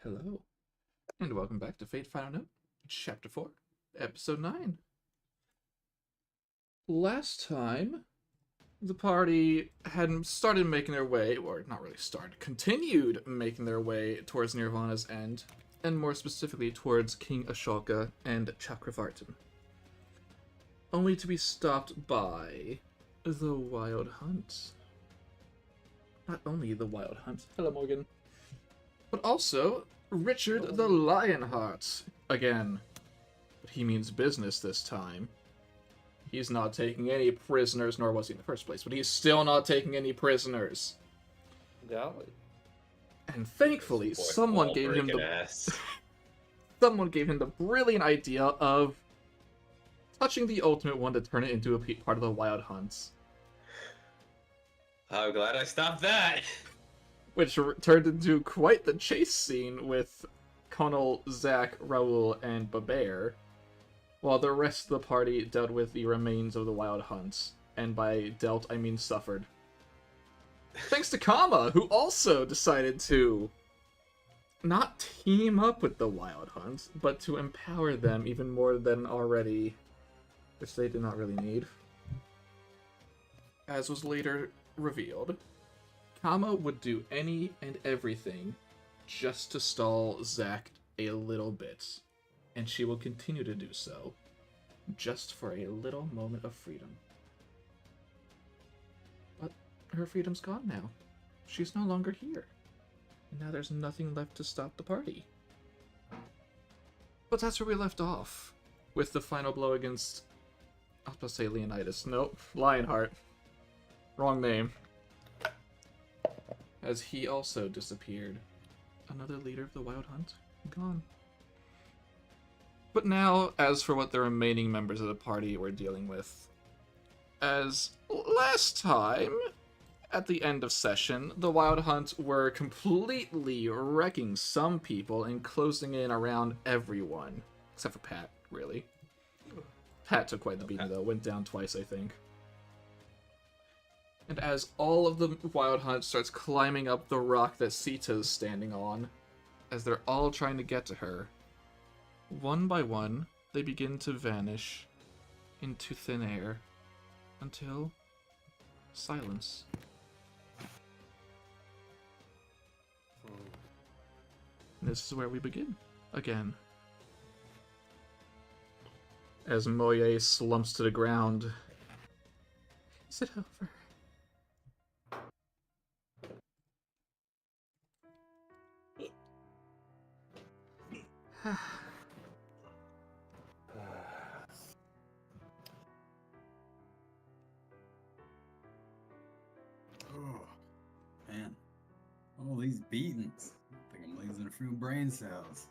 Hello, and welcome back to Fate Final Note, Chapter 4, Episode 9. Last time, the party had started making their way, or not really started, continued making their way towards Nirvana's end, and more specifically towards King Ashoka and Chakravartin. Only to be stopped by the Wild Hunt. Not only the Wild Hunt, hello Morgan, but also Richard the Lionheart again. But he means business this time. He's not taking any prisoners, nor was he in the first place, but he's still not taking any prisoners. Golly. And thankfully, someone gave him the brilliant idea of touching the Ultimate One to turn it into a part of the Wild Hunts. I'm glad I stopped that. Which turned into quite the chase scene with Colonel Zach, Raoul, and Babert, while the rest of the party dealt with the remains of the Wild Hunts, and by dealt I mean suffered. Thanks to Kama, who also decided to not team up with the Wild Hunts, but to empower them even more than already, which they did not really need. As was later revealed, Kama would do any and everything just to stall Zack a little bit, and she will continue to do so, just for a little moment of freedom. But her freedom's gone now. She's no longer here, and now there's nothing left to stop the party. But that's where we left off, with the final blow against, I was supposed to say Leonidas, nope, Lionheart. Wrong name. As he also disappeared. Another leader of the Wild Hunt, gone. But now, as for what the remaining members of the party were dealing with. As last time, at the end of session, the Wild Hunt were completely wrecking some people and closing in around everyone. Except for Pat, really. Pat took quite the beating, though. Went down twice, I think. And as all of the Wild Hunt starts climbing up the rock that Sita's standing on, as they're all trying to get to her, one by one, they begin to vanish into thin air until silence. And this is where we begin, again. As Moye slumps to the ground. Is it over? Oh, man. All these beatings. I think I'm losing a few brain cells.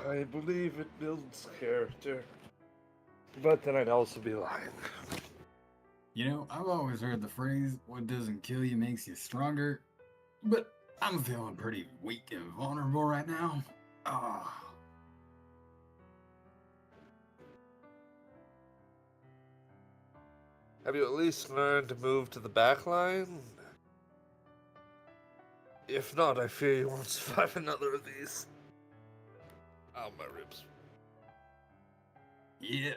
I believe it builds character. But then I'd also be lying. You know, I've always heard the phrase, what doesn't kill you makes you stronger. But I'm feeling pretty weak and vulnerable right now. Ah. Have you at least learned to move to the back line? If not, I fear you won't survive another of these. Ow, my ribs. Yeah,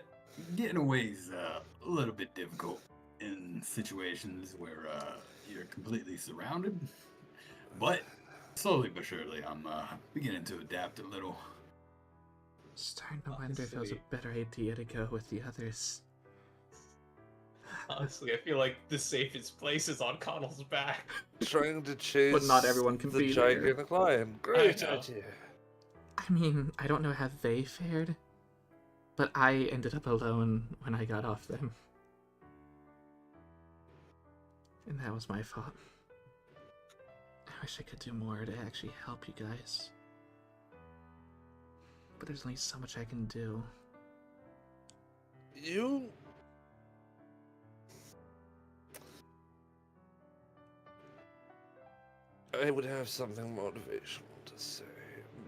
getting away's a little bit difficult in situations where you're completely surrounded. But slowly but surely, I'm beginning to adapt a little. Starting to wonder if it was a better idea to go with the others. Honestly, I feel like the safest place is on Connell's back. Trying to chase But not everyone can the be here. gigantic lion. Great I know. idea. I mean, I don't know how they fared, but I ended up alone when I got off them. And that was my fault. I wish I could do more to actually help you guys. But there's only so much I can do. You... I would have something motivational to say,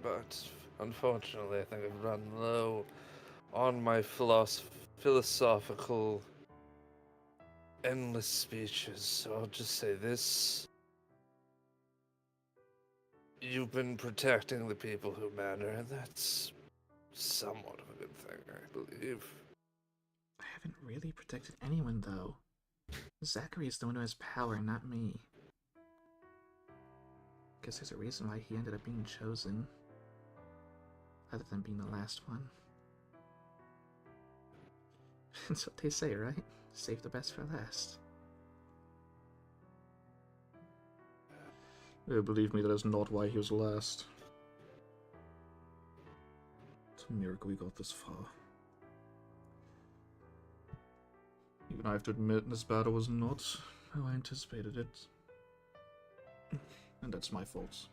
but unfortunately I think I've run low on my philosophical endless speeches, so I'll just say this. you've been protecting the people who matter, and that's somewhat of a good thing, I believe. I haven't really protected anyone, though. Zachary is the one who has power, not me. Guess there's a reason why he ended up being chosen. Other than being the last one. That's what they say, right? Save the best for last. Believe me, that is not why he was last. It's a miracle we got this far. Even I have to admit, this battle was not how I anticipated it. And that's my fault.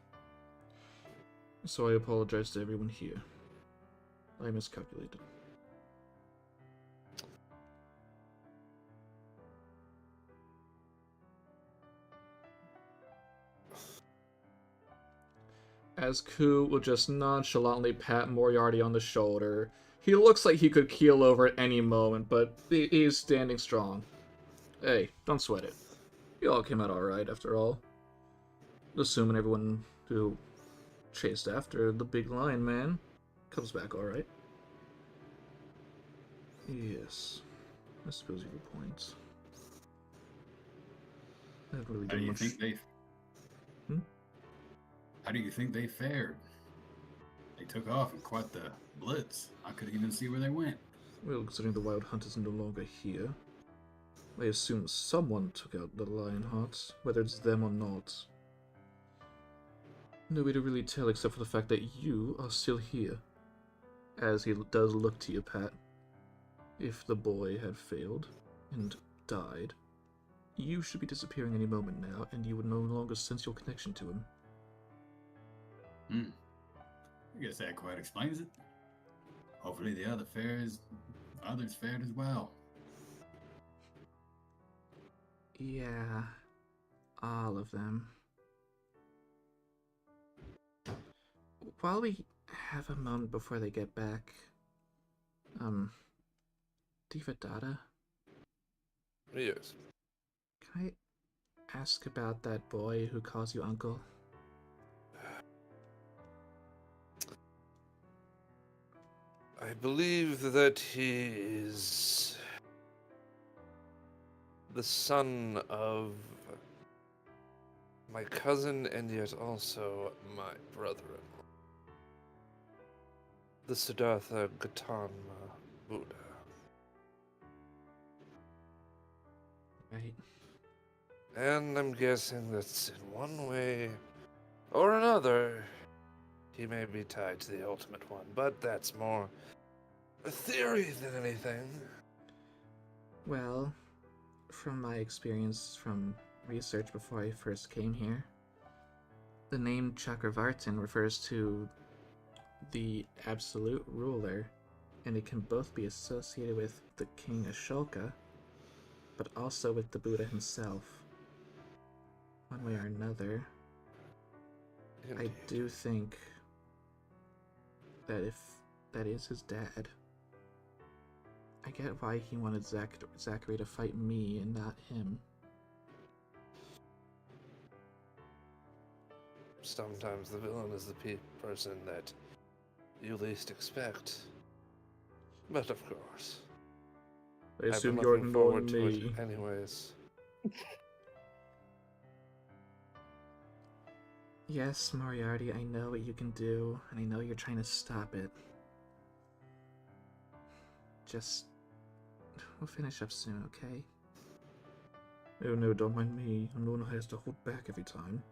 So I apologize to everyone here. I miscalculated. As Ku will just nonchalantly pat Moriarty on the shoulder. He looks like he could keel over at any moment, but he's standing strong. Hey, don't sweat it. You all came out alright, after all. Assuming everyone who chased after the big lion man comes back alright. Yes, I suppose you have a point. I haven't really How do done you much. think they? How do you think they fared? They took off in quite the blitz. I couldn't even see where they went. Well, considering the wild hunt is no longer here, I assume someone took out the Lionheart, whether it's them or not. No way to really tell except for the fact that you are still here. As he does look to you, Pat. If the boy had failed and died, you should be disappearing any moment now, and you would no longer sense your connection to him. I guess that quite explains it. Hopefully the others fared as well. Yeah, all of them. While we have a moment before they get back, Devadatta, Yes. can I ask about that boy who calls you uncle? I believe that he is the son of my cousin and yet also my brother-in-law, the Siddhartha Gautama Buddha. Right. And I'm guessing that in one way or another, he may be tied to the Ultimate One, but that's more a theory than anything. Well, from my experience from research before I first came here, the name Chakravartin refers to the absolute ruler, and it can both be associated with the King Ashoka, but also with the Buddha himself. One way or another, I Indeed. do think that if that is his dad, I get why he wanted Zachary to fight me and not him. Sometimes the villain is the person that you least expect. But of course, I I've assume been you're looking forward ignoring to me. it anyways. Yes, Moriarty, I know what you can do, and I know you're trying to stop it. Just... we'll finish up soon, okay? Oh no, don't mind me. I'm the one who has to hold back every time.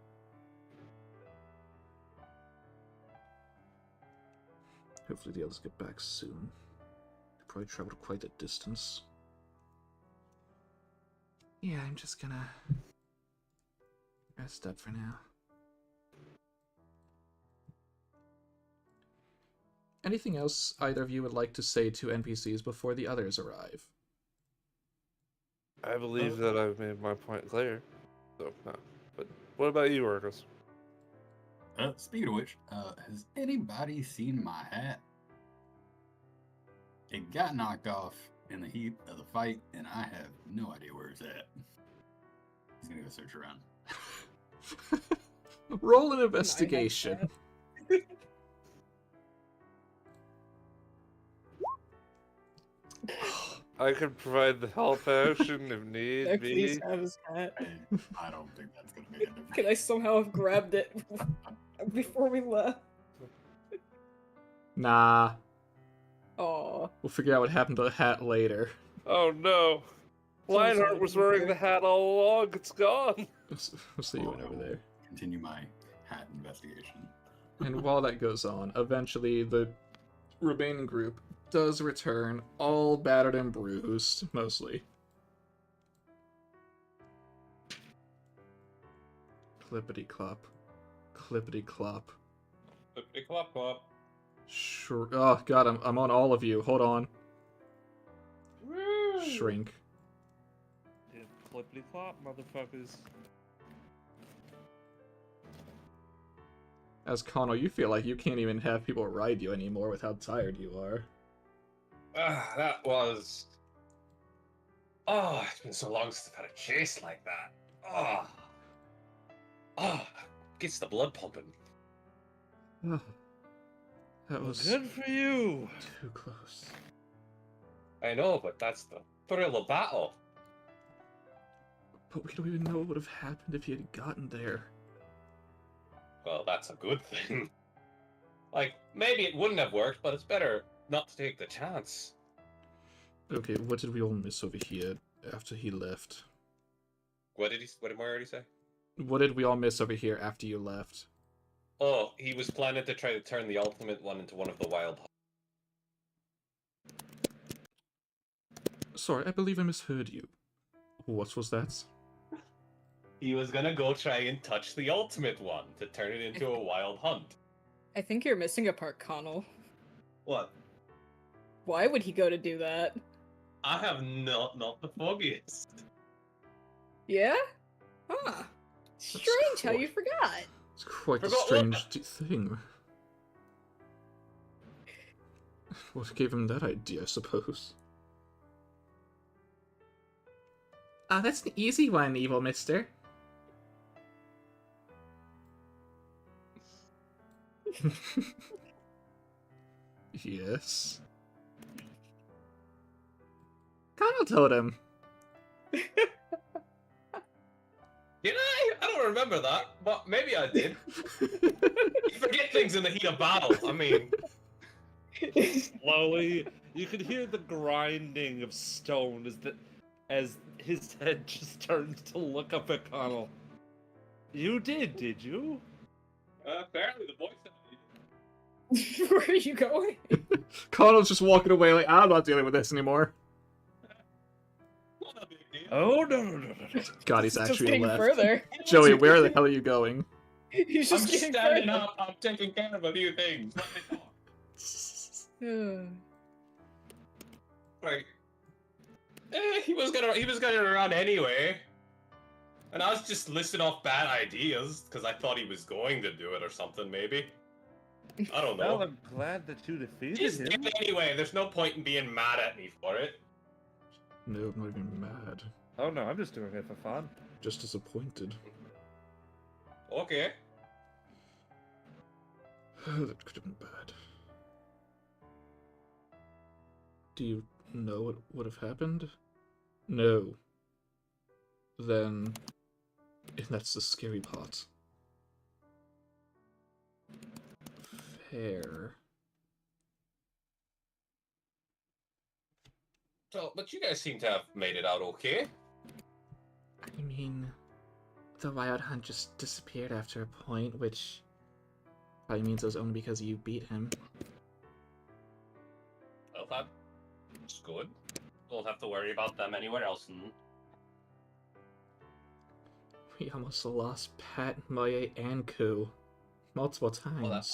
Hopefully the others get back soon. They probably traveled quite a distance. Yeah, I'm just gonna rest up for now. Anything else either of you would like to say to NPCs before the others arrive? I believe that I've made my point clear. So, no. But what about you, Argus? Speaking of which, has anybody seen my hat? It got knocked off in the heat of the fight, and I have no idea where it's at. He's gonna go search around. Roll an My investigation. headset. I could provide the help action if Can need I please be. have his hat? I don't think that's gonna make a difference. Can I somehow have grabbed it before we left? Nah. Aw. We'll figure out what happened to the hat later. Oh no. So Lionheart sorry, was wearing Peter. the hat all along. It's gone. We'll see you went over there. Continue my hat investigation. And while that goes on, eventually the remaining group does return, all battered and bruised, mostly. Clippity clop. Clippity clop. Clippity clop clop. Sure. Oh god, I'm on all of you. Hold on. Woo! Shrink. Yeah, clippity clop, motherfuckers. As Connell, you feel like you can't even have people ride you anymore with how tired you are. That was. Oh, it's been so long since I've had a chase like that. Gets the blood pumping. That was Good for you. too close. I know, but that's the thrill of battle. But we don't even know what would have happened if you had gotten there. Well, that's a good thing. Like, maybe it wouldn't have worked, but it's better not to take the chance. Okay, what did we all miss over here after he left? What did I already say? What did we all miss over here after you left? Oh, he was planning to try to turn the ultimate one into one of the wild. Sorry, I believe I misheard you. What was that? He was gonna go try and touch the ultimate one to turn it into a wild hunt. I think you're missing a part, Connell. What? Why would he go to do that? I have not the foggiest. Yeah? Huh. Strange how you forgot. It's quite a Forgot strange thing. What gave him that idea, I suppose? Ah, that's an easy one, evil mister. Yes. Connell told him. Did I? I don't remember that, but maybe I did. You forget things in the heat of battle. I mean, Slowly, you could hear the grinding of stone as his head just turns to look up at Connell. You did you? apparently the boy said I did. Where are you going? Connell's just walking away like, I'm not dealing with this anymore. Not a big deal. Oh no. God, he's It's just actually getting left. further. Joey, where the hell are you going? He's I'm just getting standing further. up. I'm taking care of a few things. Let me talk. Like, he was gonna run anyway, and I was just listing off bad ideas because I thought he was going to do it or something. Maybe I don't know. Well, I'm glad that you defeated Just him. did it anyway. There's no point in being mad at me for it. No, I'm not even mad. Oh no, I'm just doing it for fun. Just disappointed. Okay. That could have been bad. Do you know what would have happened? No. Then... and that's the scary part. Fair. So, but you guys seem to have made it out okay. I mean... the wild hunt just disappeared after a point, which... probably means it was only because you beat him. Well, that's good. Don't have to worry about them anywhere else. We almost lost Pat, Moye, and Ku. Multiple times. Well,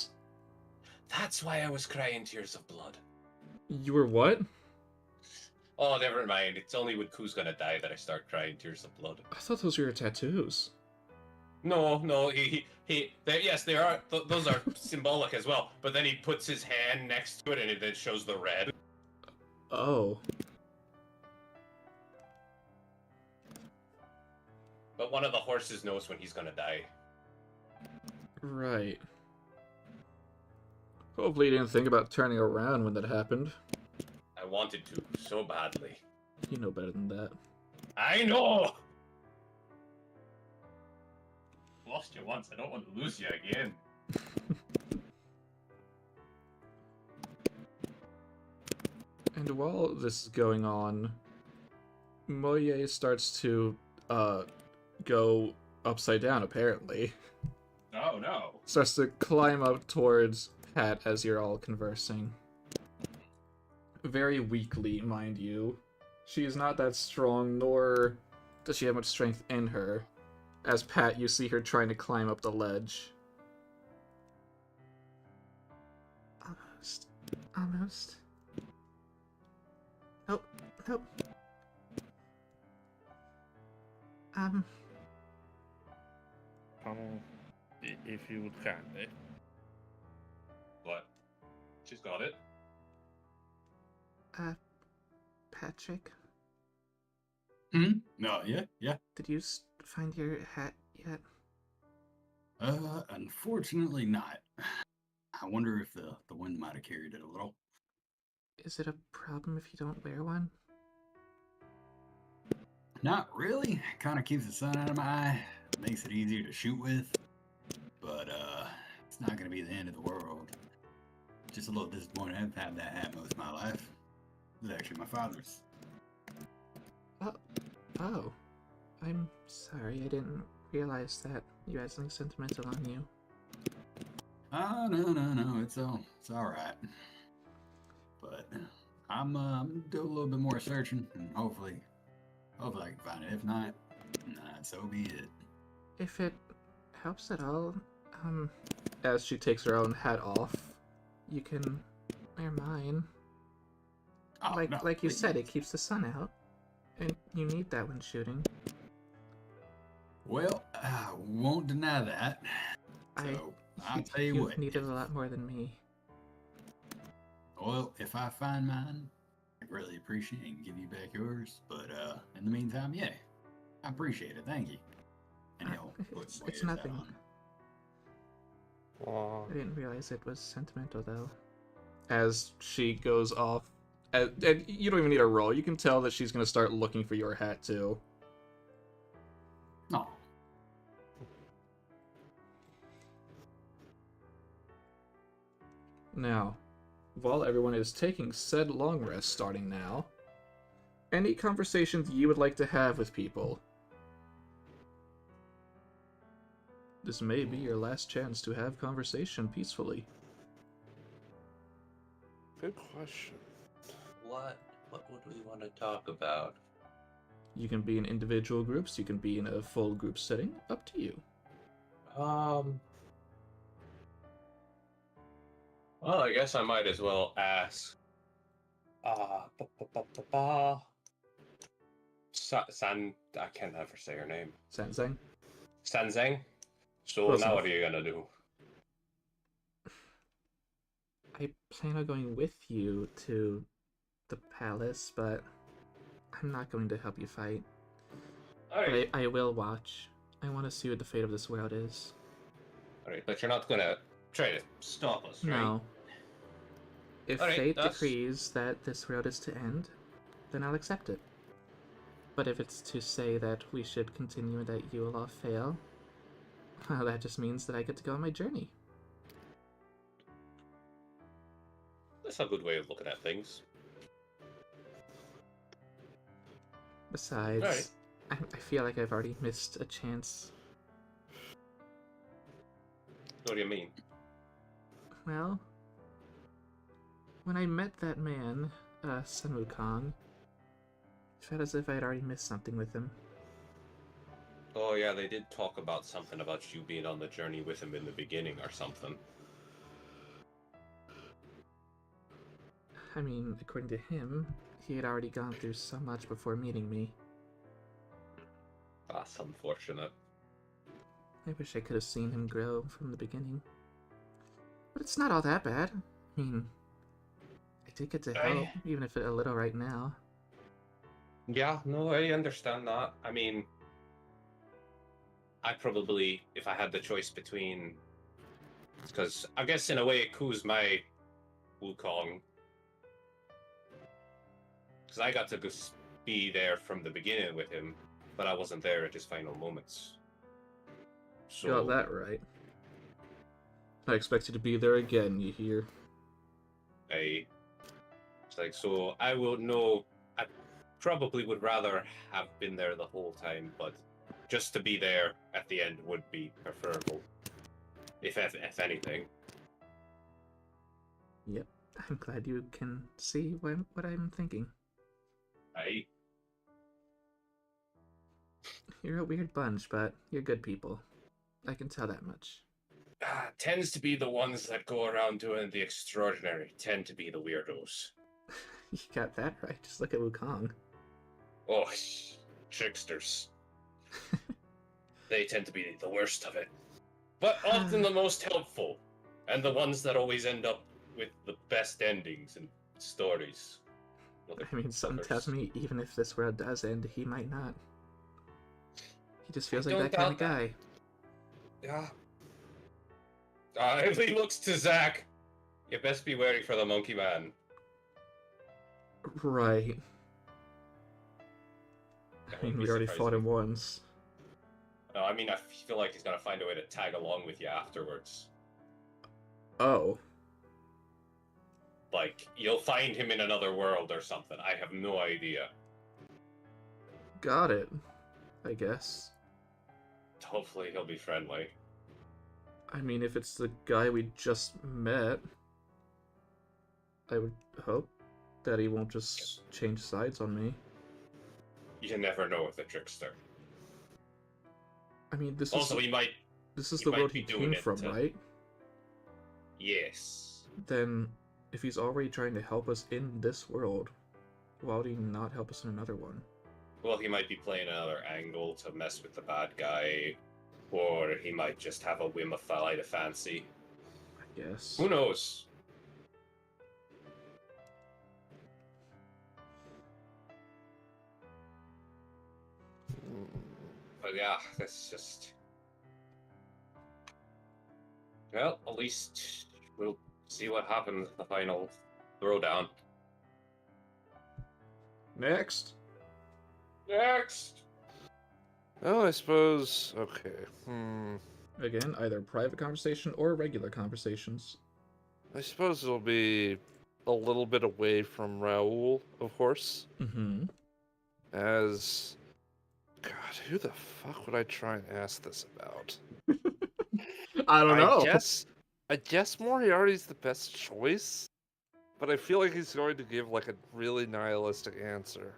that's why I was crying tears of blood. You were what? Oh, never mind. It's only when Ku's gonna die that I start crying tears of blood. I thought those were your tattoos. No, yes, they are. Those are symbolic as well. But then he puts his hand next to it, and it then shows the red. Oh. But one of the horses knows when he's gonna die. Right. Hopefully you didn't think about turning around when that happened. I wanted to so badly. You know better than that. I know! Lost you once, I don't want to lose you again. And while this is going on, Moye starts to go upside down, apparently. Oh no. Starts to climb up towards Pat as you're all conversing. Very weakly, mind you. She is not that strong, nor does she have much strength in her. As Pat, you see her trying to climb up the ledge. Almost. Almost. Nope. Nope. If you would kindly. What? She's got it. Patrick, No, yeah. did you find your hat yet? Unfortunately not. I wonder if the wind might have carried it a little. Is it a problem if you don't wear one? Not really. Kind of keeps the sun out of my eye. Makes it easier to shoot with. But, it's not gonna be the end of the world. Just a little disappointed. I've had that hat most of my life. It was actually my father's. Oh. I'm sorry, I didn't realize that you had something sentimental on you. Oh, no. It's alright. But I'm do a little bit more searching, and hopefully I can find it. If not, so be it. If it helps at all, as she takes her own hat off, you can wear mine. Oh, like no, you please. said, it keeps the sun out. And you need that when shooting. Well, I won't deny that. So, I'll tell you what. need it a lot more than me. Well, if I find mine, I greatly appreciate it and give you back yours. But in the meantime, yeah, I appreciate it. Thank you. And he'll put It's Moya's hat nothing. on. I didn't realize it was sentimental, though. As she goes off, and you don't even need a roll. You can tell that she's going to start looking for your hat, too. No. Now, while everyone is taking said long rest starting now, any conversations you would like to have with people? This may be your last chance to have conversation peacefully. Good question. What would we want to talk about? You can be in individual groups, you can be in a full group setting, up to you. Well, I guess I might as well ask. San, I can't ever say her name. Sanzang? Sanzeng. So Close now enough. what are you gonna do? I plan on going with you to the palace, but I'm not going to help you fight. Alright, But I will watch. I want to see what the fate of this world is. alright, but you're not gonna try to stop us, right? No. If Alright, fate that's- decrees that this world is to end, then I'll accept it. But if it's to say that we should continue and that you will all fail, well, that just means that I get to go on my journey. That's a good way of looking at things. Besides, Alright. I feel like I've already missed a chance. What do you mean? Well, when I met that man, Sun Wukong, it felt as if I had already missed something with him. Oh yeah, they did talk about something about you being on the journey with him in the beginning or something. I mean, according to him, he had already gone through so much before meeting me. That's unfortunate. I wish I could have seen him grow from the beginning. But it's not all that bad. I mean, I did get to help, even if a little right now. Yeah, no, I understand that. I mean, I probably, if I had the choice between Because I guess in a way it coos my Wukong. Because I got to be there from the beginning with him, but I wasn't there at his final moments. So Got that right. I expect you to be there again, you hear? It's like, so I will know. I probably would rather have been there the whole time, but just to be there at the end would be preferable, if anything. Yep. I'm glad you can see what I'm thinking. Aye. You're a weird bunch, but you're good people. I can tell that much. Tends to be the ones that go around doing the extraordinary. Tend to be the weirdos. You got that right. Just look at Wukong. Oh, tricksters. They tend to be the worst of it. But often the most helpful. And the ones that always end up with the best endings and stories. I mean, something tells me even if this world does end, he might not. He just feels I like don't that kind of doubt that. guy. Yeah. If he looks to Zack, you best be wary for the monkey man. Right. I I mean, wouldn't we be already surprised fought if him once. No, I mean, I feel like he's gonna find a way to tag along with you afterwards. Oh. Like, you'll find him in another world or something. I have no idea. Got it. I guess. Hopefully he'll be friendly. I mean, if it's the guy we just met, I would hope that he won't just change sides on me. You never know with a trickster. I mean, this Also, is he might... this is he the might world be he doing came it from, to- right? Yes. Then, if he's already trying to help us in this world, why would he not help us in another one? Well, he might be playing another angle to mess with the bad guy. Or he might just have a whim of fight of fancy. I guess. Who knows? But yeah, that's just... Well, at least we'll see what happens at the final throwdown. Next. Next! Well, I suppose. Okay. Again, either private conversation or regular conversations. I suppose it'll be a little bit away from Raoul, of course. Mm-hmm. As. God, who the fuck would I try and ask this about? I don't know. I guess Moriarty's the best choice, but I feel like he's going to give like a really nihilistic answer.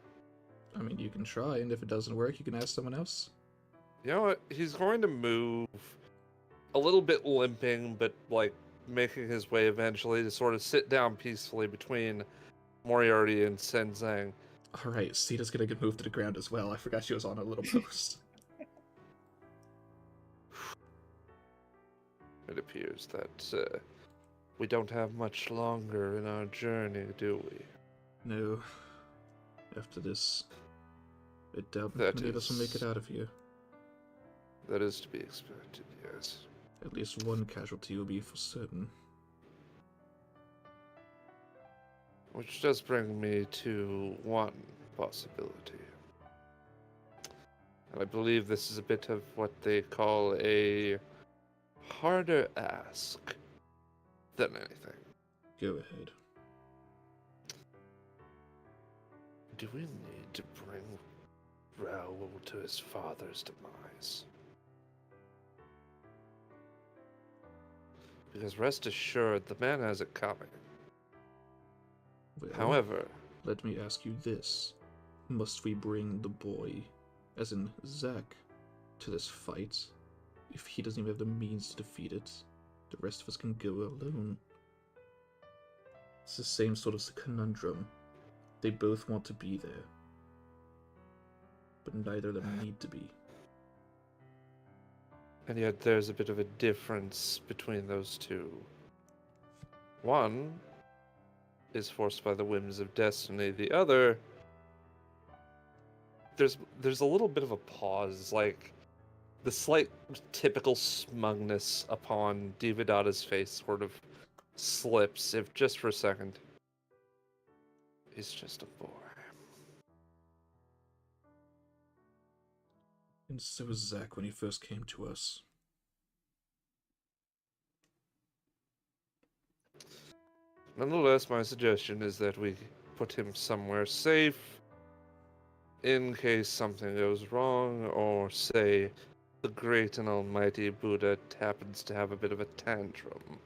I mean, you can try, and if it doesn't work, you can ask someone else. You know what? He's going to move a little bit limping, but like making his way eventually to sort of sit down peacefully between Moriarty and Senzang. Alright, Sita's gonna get moved to the ground as well. I forgot she was on a little post. It appears that we don't have much longer in our journey, do we? No. After this, I doubt That many of us will make it is- out of here. That is to be expected, yes. At least one casualty will be for certain. Which does bring me to one possibility. And I believe this is a bit of what they call a harder ask than anything. Go ahead. Do we need to bring Raoul to his father's demise? Because rest assured, the man has it coming. Well, However, let me ask you this. Must we bring the boy, as in Zack, to this fight? If he doesn't even have the means to defeat it, the rest of us can go alone. It's the same sort of conundrum. They both want to be there, but neither of them need to be. and yet there's a bit of a difference between those two. One is forced by the whims of destiny. The other, there's a little bit of a pause. Like, the slight typical smugness upon Devadatta's face sort of slips, if just for a second. He's just a boy. And so was Zach when he first came to us. Nonetheless, my suggestion is that we put him somewhere safe in case something goes wrong, or say the great and almighty Buddha happens to have a bit of a tantrum.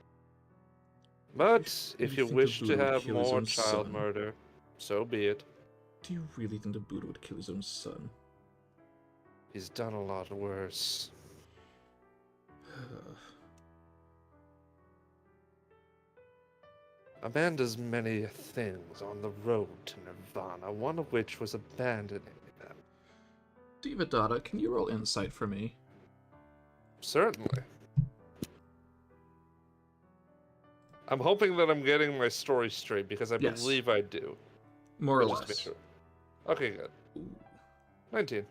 But if you think the wish to Buddha would have kill his more own child son? murder, so be it. Do you really think the Buddha would kill his own son? He's done a lot worse. A man does many things on the road to nirvana, one of which was abandoning them. Devadatta, can you roll insight for me? Certainly. I'm hoping that I'm getting my story straight, because I Yes. believe I do. More or But just to be less. sure. Okay, good. Ooh. 19.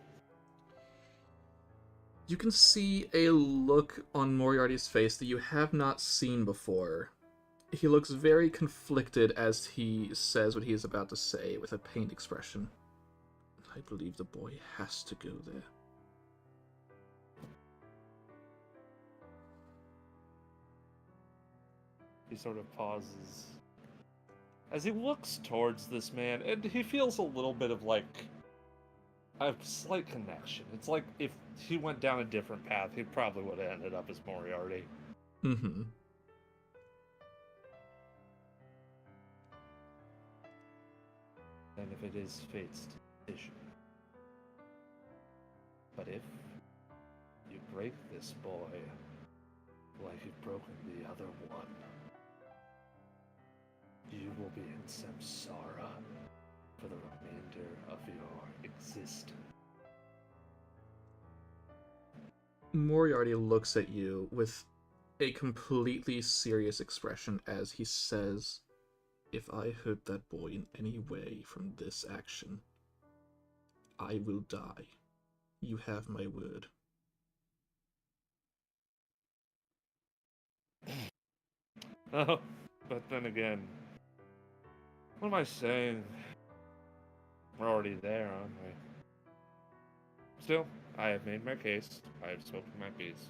You can see a look on Moriarty's face that you have not seen before. He looks very conflicted as he says what he is about to say with a pained expression. I believe the boy has to go there. He sort of pauses as he looks towards this man, and he feels a little bit of like a slight connection. It's like if he went down a different path, he probably would have ended up as Moriarty. Mm-hmm. And if it is fate's decision. But if you break this boy like you've broken the other one, you will be in samsara for the remainder of your existence. Moriarty looks at you with a completely serious expression as he says, "If I hurt that boy in any way from this action, I will die. You have my word." Oh, but then again, what am I saying? We're already there, aren't we? Still, I have made my case. I have spoken my piece.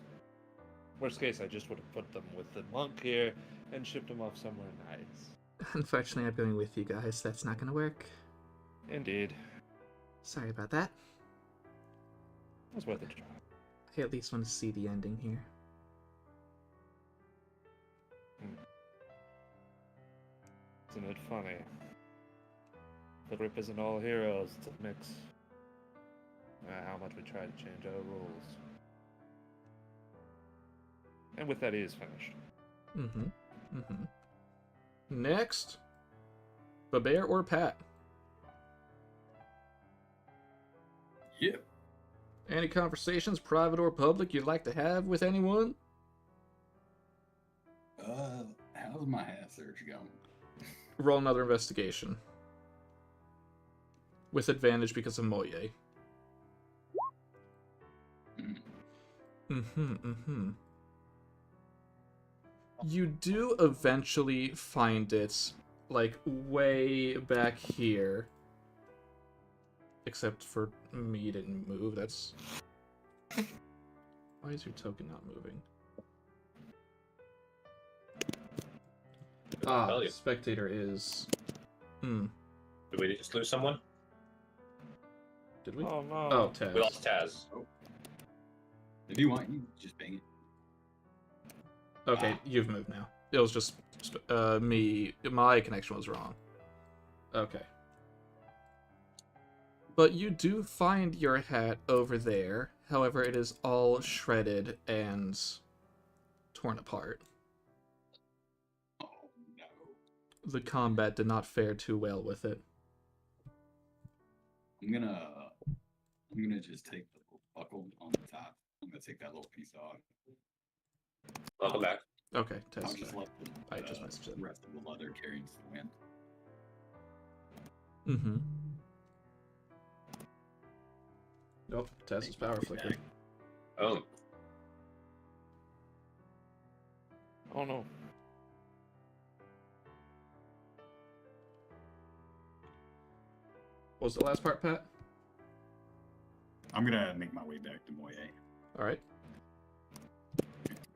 Worst case, I just would have put them with the monk here and shipped them off somewhere nice. Unfortunately, I'm going with you guys. That's not going to work. Indeed. Sorry about that. It was worth a try. I at least want to see the ending here. Isn't it funny? The Rip isn't all heroes, it's a mix. How much we try to change our rules. And with that, he is finished. Mm-hmm. Mm-hmm. Next, Babear or Pat? Yep. Any conversations, private or public, you'd like to have with anyone? How's my hat search going? Roll another investigation. With advantage because of Moye. Mm-hmm. You do eventually find it, like, way back here. Except for me, didn't move. That's... Why is your token not moving? Ah, Tell you. spectator is... Did we just lose someone? Did we? Oh no. Oh, Taz. We lost Taz. If you want, you can just bang it. Okay, you've moved now. It was just me. My connection was wrong. Okay. But you do find your hat over there. However, it is all shredded and torn apart. Oh no. The combat did not fare too well with it. I'm gonna just take the little buckle on the top. I'm gonna take that little piece off. Welcome back. Okay, I'll Taz. just back. let I just messaged it. the rest of the leather carry into the wind. Mm-hmm. Nope, Taz's power Thank you, flickered. Jack. Oh, Oh no. What was the last part, Pat? I'm gonna make my way back to Moye, All right.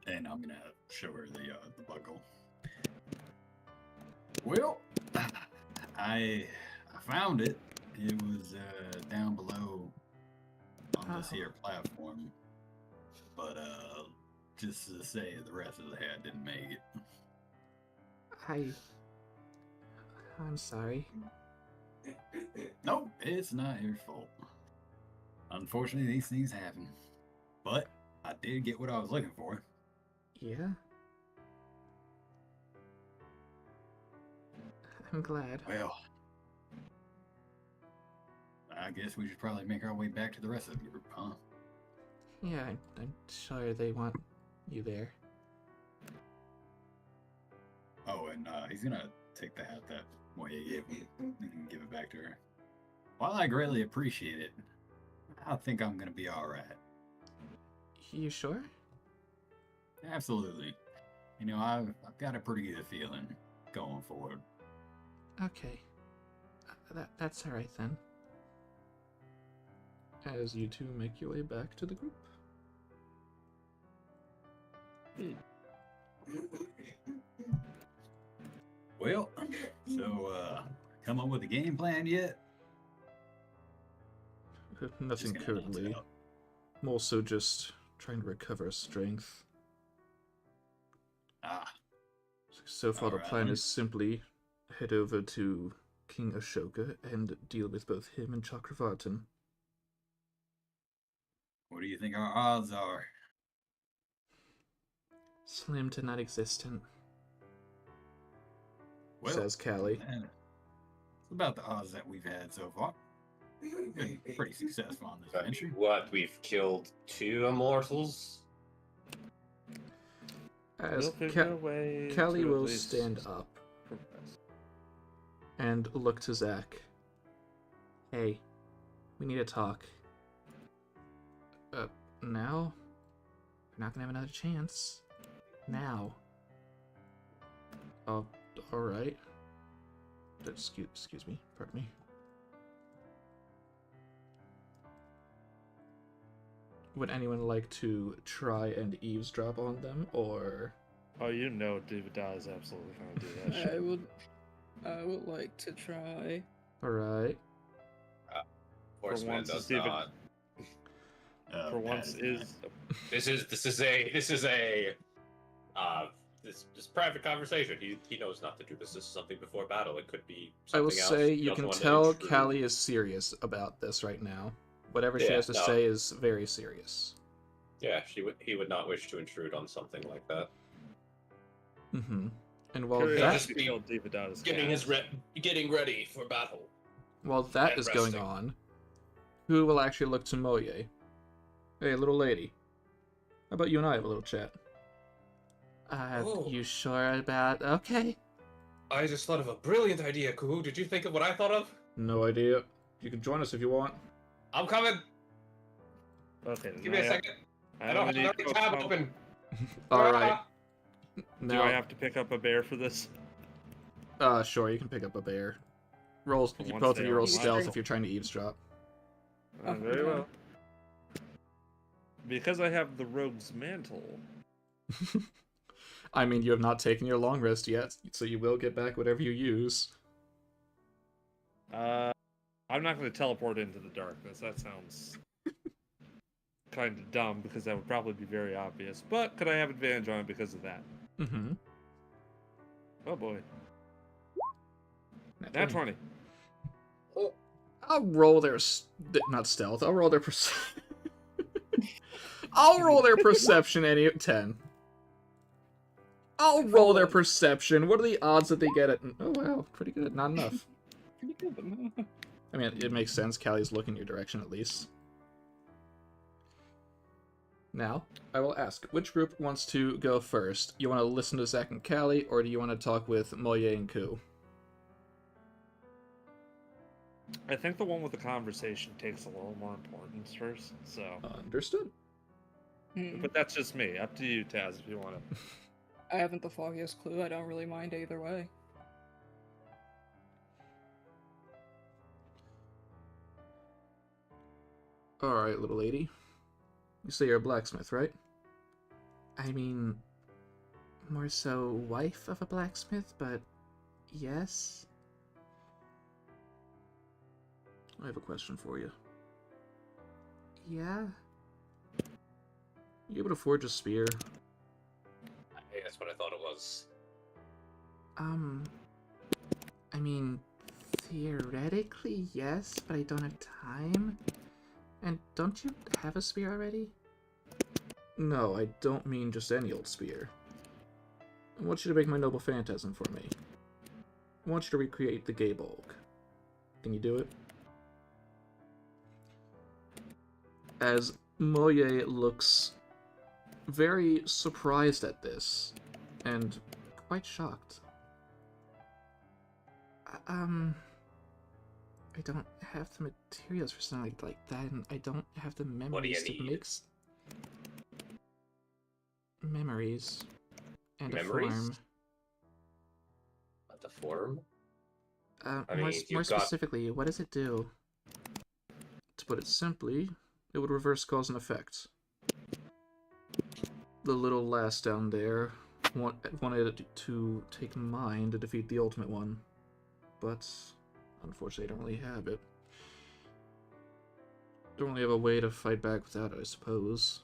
and I'm gonna show her the buckle. Well, I found it. It was down below on this Oh. here platform, but just to say, the rest of the head didn't make it. I'm sorry. Nope, it's not your fault. Unfortunately, these things happen. But I did get what I was looking for. Yeah. I'm glad. Well, I guess we should probably make our way back to the rest of the group, huh? Yeah, I'm sure they want you there. Oh, and he's gonna take the hat that Moya gave me and give it back to her. While I greatly appreciate it, I think I'm gonna be alright. You sure? Absolutely. You know, I've got a pretty good feeling going forward. Okay. That's all right then. As you two make your way back to the group. Well, so, come up with a game plan yet? Nothing Just gonna announce currently. it out. More so just trying to recover strength. Ah, So far, the Alright. plan is simply head over to King Ashoka and deal with both him and Chakravartin. what do you think our odds are? Slim to non-existent, Well, says Callie. it's about the odds that we've had so far. We've been pretty successful on this venture. what? We've killed 2 immortals? As We'll figure a way Callie to at will least stand up progress. and look to Zach. Hey, we need to talk. Now? We're not gonna have another chance. Now. Oh, alright. Excuse me, pardon me. Would anyone like to try and eavesdrop on them, or... Oh, you know Divida is absolutely going to do that shit. I would like to try. Alright. Horseman once, does Steven- not. For once Pat is This is private conversation. He knows not to do this. This is something before battle. It could be I will something else. say He you doesn't can want to tell intrude. Callie is serious about this right now. Whatever she Yeah, has to no. say is very serious. Yeah, he would not wish to intrude on something like that. Mm-hmm. And while Curiosity that, just be Dividada's getting ready for battle. while that and is going resting. on, who will actually look to Moye? Hey, little lady. How about you and I have a little chat? Oh. You sure about... Okay. I just thought of a brilliant idea, Kuhu. Did you think of what I thought of? No idea. You can join us if you want. I'm coming. Okay, Give me a second. I don't have another tab open. Alright. Do Now, I have to pick up a bear for this? sure, you can pick up a bear. Roll, Once both they of you roll are stealth alive. if you're trying to eavesdrop. Very well. Because I have the rogue's mantle. I mean, you have not taken your long rest yet, so you will get back whatever you use. I'm not going to teleport into the darkness. That sounds kind of dumb because that would probably be very obvious. But could I have advantage on it because of that? Mm-hmm. Oh boy. Nat 20. I'll roll their... not stealth, I'll roll their I'll roll their perception any... 10. I'll roll their perception. What are the odds that they get it? Oh, wow. Pretty good. Not enough. Pretty good. I mean, it makes sense. Callie's looking your direction, at least. Now, I will ask, which group wants to go first? You want to listen to Zach and Callie, or do you want to talk with Moye and Ku? I think the one with the conversation takes a little more importance first, so... Understood. Hmm. But that's just me. Up to you, Taz, if you want to. I haven't the foggiest clue. I don't really mind either way. Alright, little lady. You say you're a blacksmith, right? I mean, more so wife of a blacksmith, but yes. I have a question for you. Yeah? You able to forge a spear? Hey, that's what I thought it was. I mean, theoretically, yes, but I don't have time. And don't you have a spear already? No, I don't mean just any old spear. I want you to make my noble phantasm for me. I want you to recreate the Gaybolg. Can you do it? As Moye looks very surprised at this, and quite shocked. I don't have the materials for something like that, and I don't have the memories to need? make memories and Memories? a form. The form? I More, mean, more you've got- specifically, what does it do? To put it simply, it would reverse cause and effect. The little lass down there wanted to take mine to defeat the ultimate one, but unfortunately I don't really have it. Don't really have a way to fight back without it, I suppose.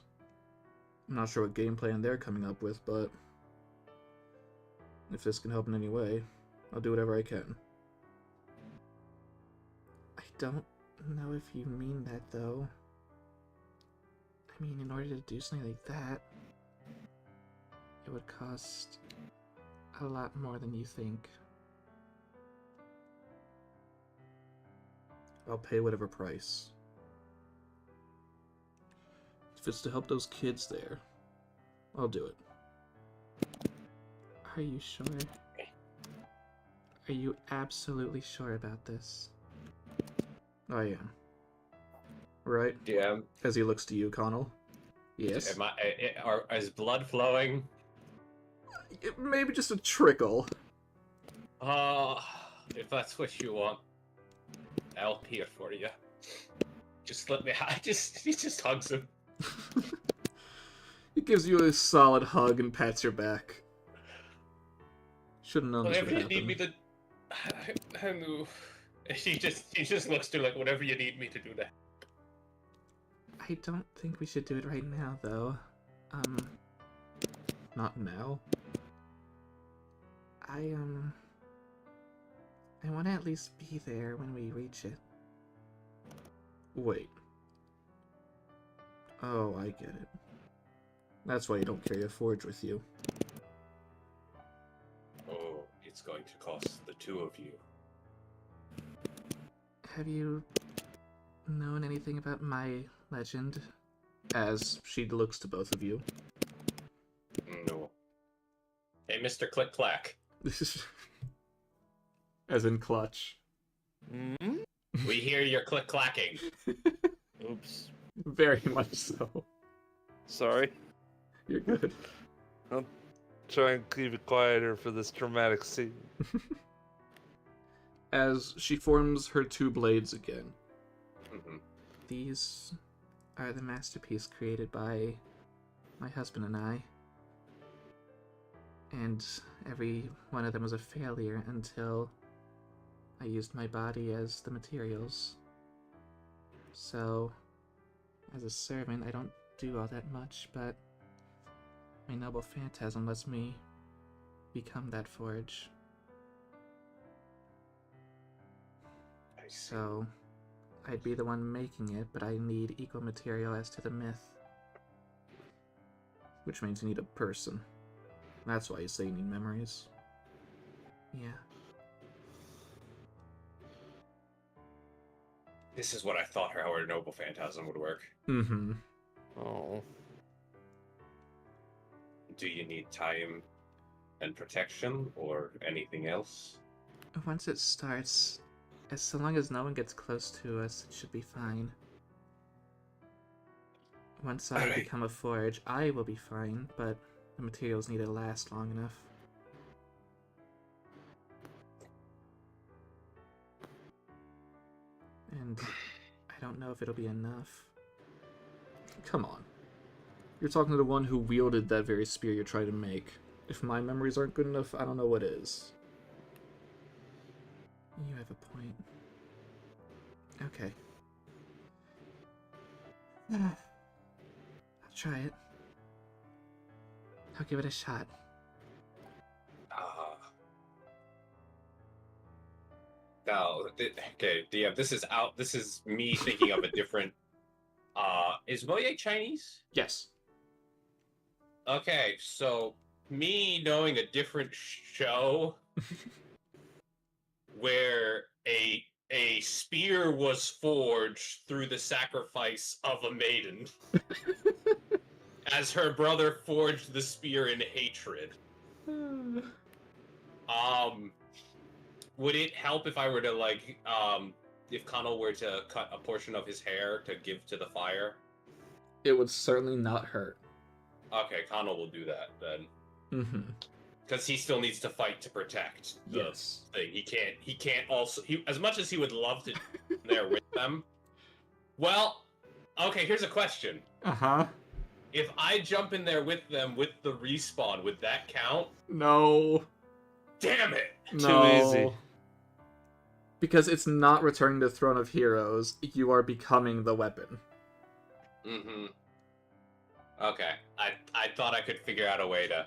I'm not sure what game plan they're coming up with, but if this can help in any way, I'll do whatever I can. I don't know if you mean that, though. I mean, in order to do something like that, it would cost a lot more than you think. I'll pay whatever price. If it's to help those kids there, I'll do it. Are you sure? Are you absolutely sure about this? I am. Right? Yeah. As he looks to you, Connell. Yes? Is blood flowing? Maybe just a trickle. If that's what you want, I'll pay it for you. Just let me. He just hugs him. He gives you a solid hug and pats your back. Should've known this would Whatever you happen. need me to. I know. He just looks to like whatever you need me to do that. I don't think we should do it right now, though. Not now. I want to at least be there when we reach it. Wait. Oh, I get it. That's why you don't carry a forge with you. Oh, it's going to cost the two of you. Have you known anything about my legend? As she looks to both of you. No. Hey, Mr. Click Clack. As in clutch. Hmm? We hear your click clacking. Oops. Very much so. Sorry. You're good. I'll try and keep it quieter for this dramatic scene. As she forms her two blades again. Mhm. These are the masterpiece created by my husband and I. And every one of them was a failure until I used my body as the materials. So, as a servant, I don't do all that much, but my noble phantasm lets me become that forge. I see. So, I'd be the one making it, but I need equal material as to the myth. Which means you need a person. That's why you say you need memories. Yeah. This is what I thought our noble phantasm would work. Mm-hmm. Oh. Do you need time and protection or anything else? Once it starts, so long as no one gets close to us, it should be fine. Once I Alright. become a forge, I will be fine, but the materials need to last long enough. And I don't know if it'll be enough. Come on. You're talking to the one who wielded that very spear you're trying to make. If my memories aren't good enough, I don't know what is. You have a point. Okay. I'll try it. I'll give it a shot. Now, okay, yeah, this is out. This is me thinking of a different. Is Moye Chinese? Yes. Okay, so me knowing a different show where a spear was forged through the sacrifice of a maiden, as her brother forged the spear in hatred. Would it help if I were to if Connell were to cut a portion of his hair to give to the fire? It would certainly not hurt. Okay, Connell will do that then. Mm-hmm. Because he still needs to fight to protect the Yes. thing. He can't also, as much as he would love to be there with them. Well, okay, here's a question. Uh-huh. If I jump in there with them with the respawn, would that count? No. Damn it! No. easy. Because it's not returning to Throne of Heroes. You are becoming the weapon. Mm-hmm. Okay. I thought I could figure out a way to...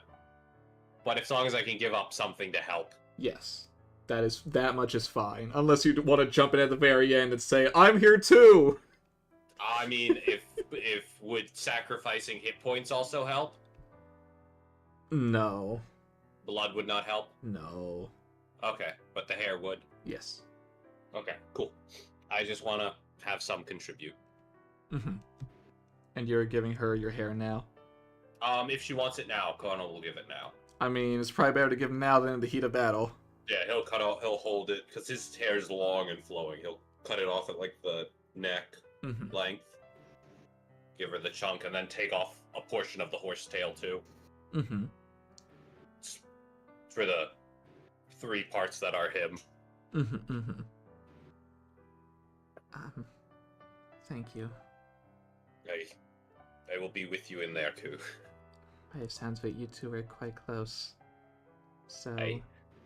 But as long as I can give up something to help. Yes. That much is fine. Unless you want to jump in at the very end and say, I'm here too! I mean, if would sacrificing hit points also help? No. Blood would not help? No. Okay, but the hair would? Yes. Okay, cool. I just want to have some contribute. Mm-hmm. And you're giving her your hair now? If she wants it now, Connell will give it now. I mean, it's probably better to give him now than in the heat of battle. Yeah, he'll hold it, because his hair is long and flowing. He'll cut it off at, like, the neck Mm-hmm. length. Give her the chunk, and then take off a portion of the horse tail, too. Mm-hmm. For the 3 parts that are him. Mm-hmm. Mm-hmm. Thank you. I will be with you in there, too. By the sounds of it, you two are quite close. So, Aye.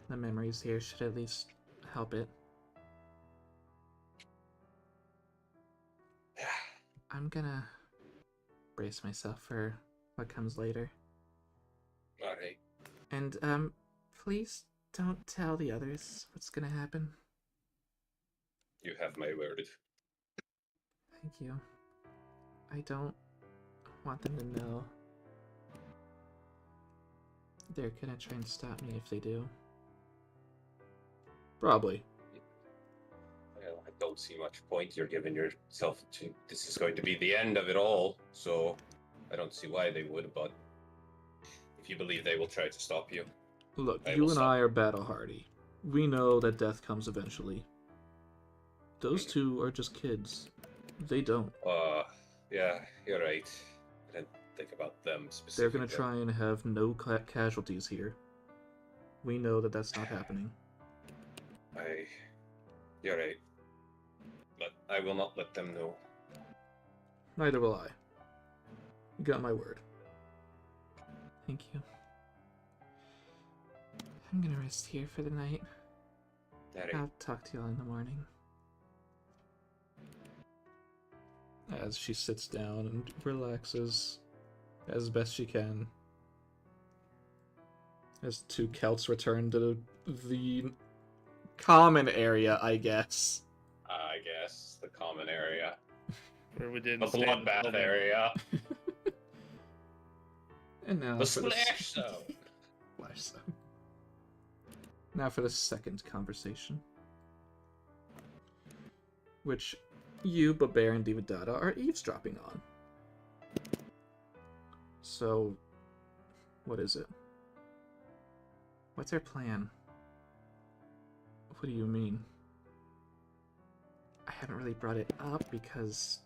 the memories here should at least help it. I'm gonna brace myself for what comes later. Alright. And, please don't tell the others what's gonna happen. You have my word. Thank you. I don't want them to know. They're gonna try and stop me if they do. Probably. Well, I don't see much point. You're giving yourself to... This is going to be the end of it all, so I don't see why they would, but if you believe they will try to stop you. Look, I you will and stop. I are battle hardy. We know that death comes eventually. Those two are just kids. They don't. Yeah, you're right. I didn't think about them They're specifically. gonna try and have no casualties here. We know that that's not happening. You're right. But I will not let them know. Neither will I. You got my word. Thank you. I'm gonna rest here for the night. Alright. I'll talk to y'all in the morning. As she sits down and relaxes as best she can. As 2 Celts return to the common area, I guess. I guess the common area. Where we didn't The stay in the bloodbath building. area. And now The for splash zone. Splash zone. Now for the second conversation. Which you, Babear, and Devadatta are eavesdropping on. So, what is it? What's our plan? What do you mean? I haven't really brought it up because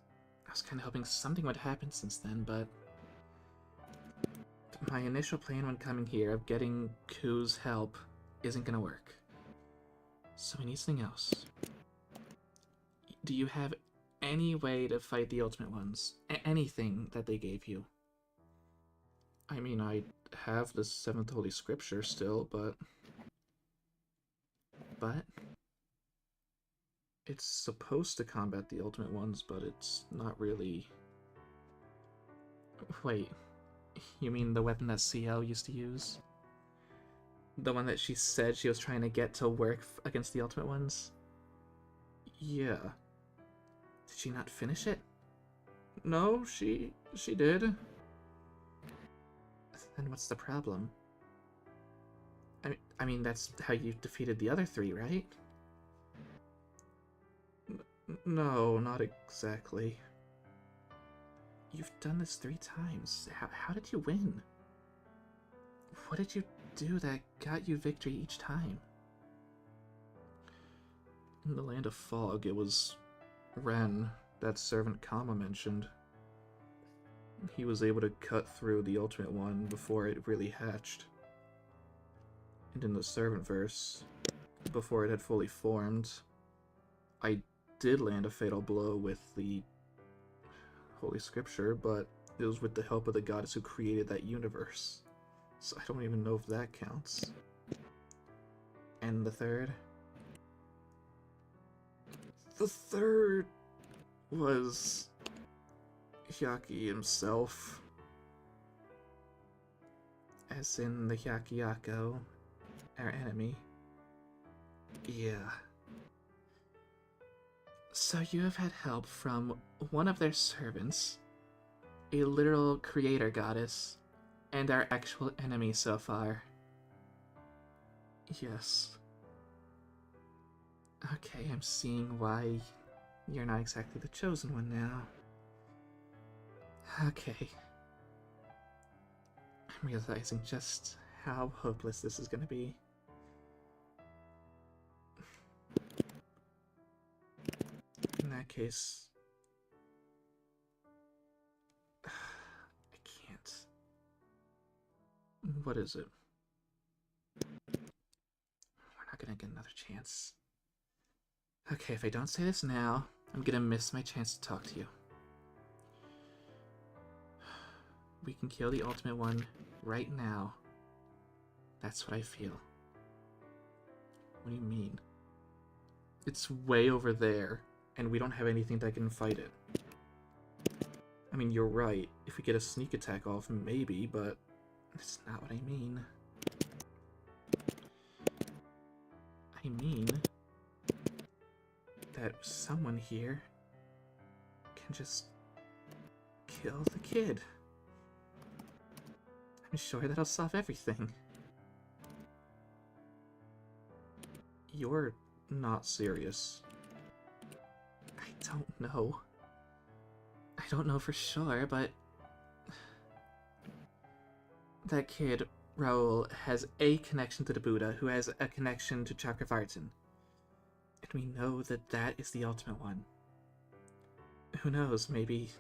was kind of hoping something would happen since then, but my initial plan when coming here of getting Ku's help isn't gonna work. So we need something else. Do you have any way to fight the Ultimate Ones? Anything that they gave you? I mean, I have the 7th Holy Scripture still, but... It's supposed to combat the Ultimate Ones, but it's not really... Wait, you mean the weapon that CL used to use? The one that she said she was trying to get to work against the Ultimate Ones? Yeah. Did she not finish it? No, she did. Then what's the problem? I mean that's how you defeated the other 3, right? No, not exactly. You've done this 3 times. How did you win? What did you do that got you victory each time? In the Land of Fog, it was Ren, that servant Kama mentioned. He was able to cut through the Ultimate One before it really hatched. And in the Servant verse, before it had fully formed, I did land a fatal blow with the Holy Scripture, but it was with the help of the goddess who created that universe. So I don't even know if that counts. And the third? The third was Hyaki himself. As in the Hyakiyako, our enemy. Yeah. So you have had help from one of their servants, a literal creator goddess, and our actual enemy so far. Yes. Okay, I'm seeing why you're not exactly the chosen one now. Okay. I'm realizing just how hopeless this is gonna be. In that case... I can't. What is it? We're not gonna get another chance. Okay, if I don't say this now, I'm gonna miss my chance to talk to you. We can kill the Ultimate One right now. That's what I feel. What do you mean? It's way over there, and we don't have anything that can fight it. I mean, you're right. If we get a sneak attack off, maybe, but that's not what I mean. I mean that someone here can just kill the kid. I'm sure that'll solve everything. You're not serious. I don't know. I don't know for sure, but... that kid, Raoul, has a connection to the Buddha, who has a connection to Chakravartin. And we know that that is the Ultimate One. Who knows, maybe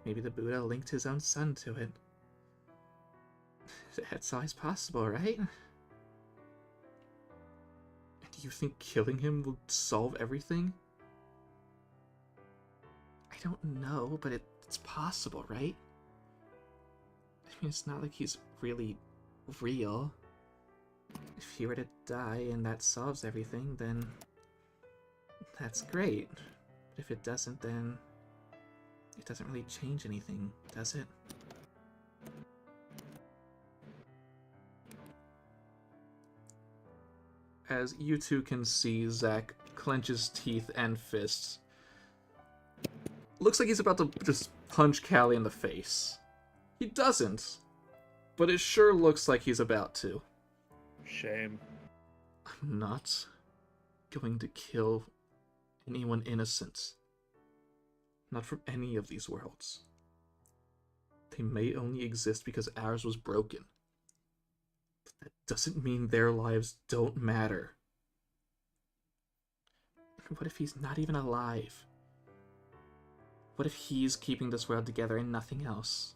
the Buddha linked his own son to it. That's always possible, right? Do you think killing him will solve everything? I don't know, but it's possible, right? I mean, it's not like he's really real. If he were to die and that solves everything, then that's great. But if it doesn't, then it doesn't really change anything, does it? As you two can see, Zach clenches teeth and fists. Looks like he's about to just punch Callie in the face. He doesn't, but it sure looks like he's about to. Shame. I'm not going to kill anyone innocent. Not from any of these worlds. They may only exist because ours was broken. But that doesn't mean their lives don't matter. What if he's not even alive? What if he's keeping this world together and nothing else?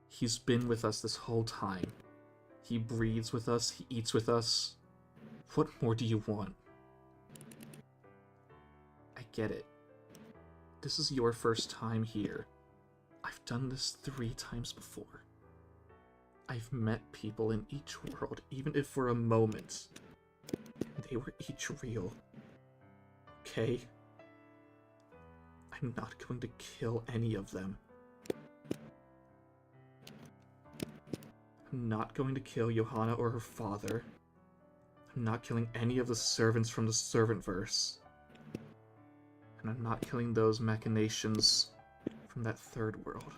He's been with us this whole time. He breathes with us, he eats with us. What more do you want? I get it. This is your first time here. I've done this 3 times before. I've met people in each world, even if for a moment. They were each real. Okay? I'm not going to kill any of them. I'm not going to kill Johanna or her father. I'm not killing any of the servants from the Servantverse. And I'm not killing those machinations from that third world,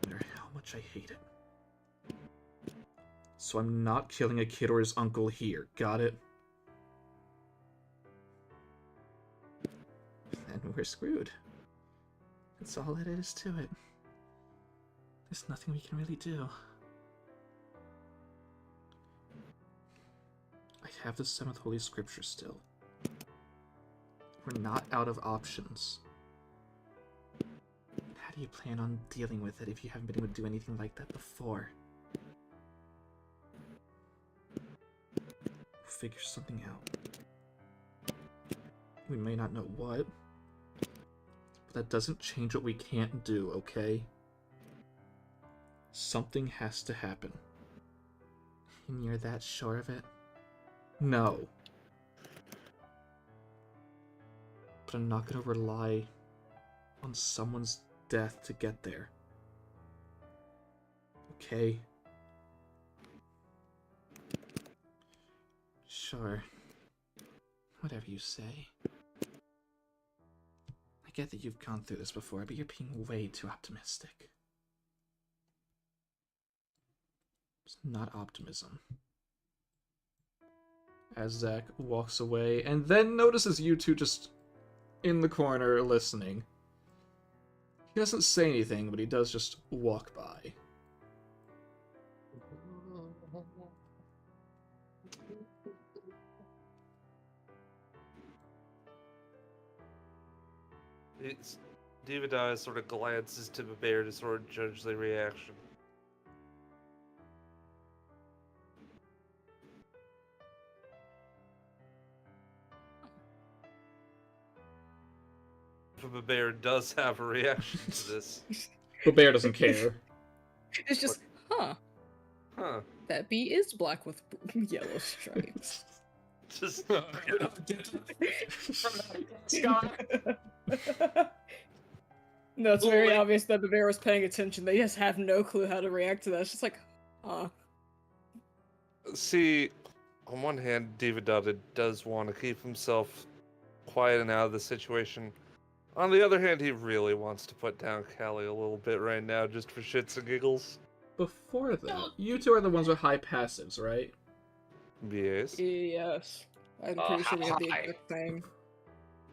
no matter how much I hate it. So I'm not killing a kid or his uncle here, got it? Then we're screwed. That's all that is to it. There's nothing we can really do. I have the 7th Holy Scripture still. We're not out of options. How do you plan on dealing with it if you haven't been able to do anything like that before? We'll figure something out. We may not know what, but that doesn't change what we can't do, okay? Something has to happen. And you're that sure of it? No. But I'm not gonna rely on someone's death to get there. Okay? Sure. Whatever you say. I get that you've gone through this before, but you're being way too optimistic. It's not optimism. As Zach walks away, and then notices you two just in the corner listening. He doesn't say anything, but he does just walk by. Divida sort of glances to the bear to sort of judge the reaction. The bear does have a reaction to this. The bear doesn't care. It's just, huh? Huh. That bee is black with yellow stripes. Just No, it's very Holy- obvious that the bear was paying attention. They just have no clue how to react to that. It's just like, huh. see, on one hand, Divida does want to keep himself quiet and out of the situation. On the other hand, he really wants to put down Callie a little bit right now, just for shits and giggles. Before that, you two are the ones with high passives, right? Yes. Yes. I'm pretty sure we have the high. exact same.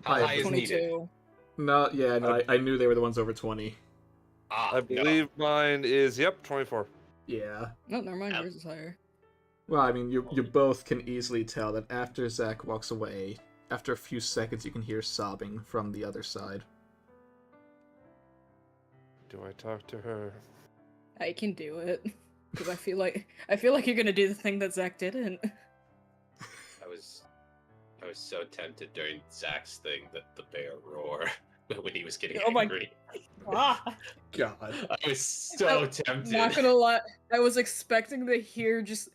How high is needed? 22. No, yeah, no, I knew they were the ones over 20. I believe mine is, yep, 24. Yeah. No, never mind. Yep. Yours is higher. Well, I mean, you both can easily tell that after Zach walks away, after a few seconds you can hear sobbing from the other side. Do I talk to her? I can do it. Because I feel like you're gonna do the thing that Zach didn't. I was so tempted during Zach's thing that the bear roar when he was getting Oh my- angry. Ah! God. I was so tempted. Not gonna lie, I was expecting to hear just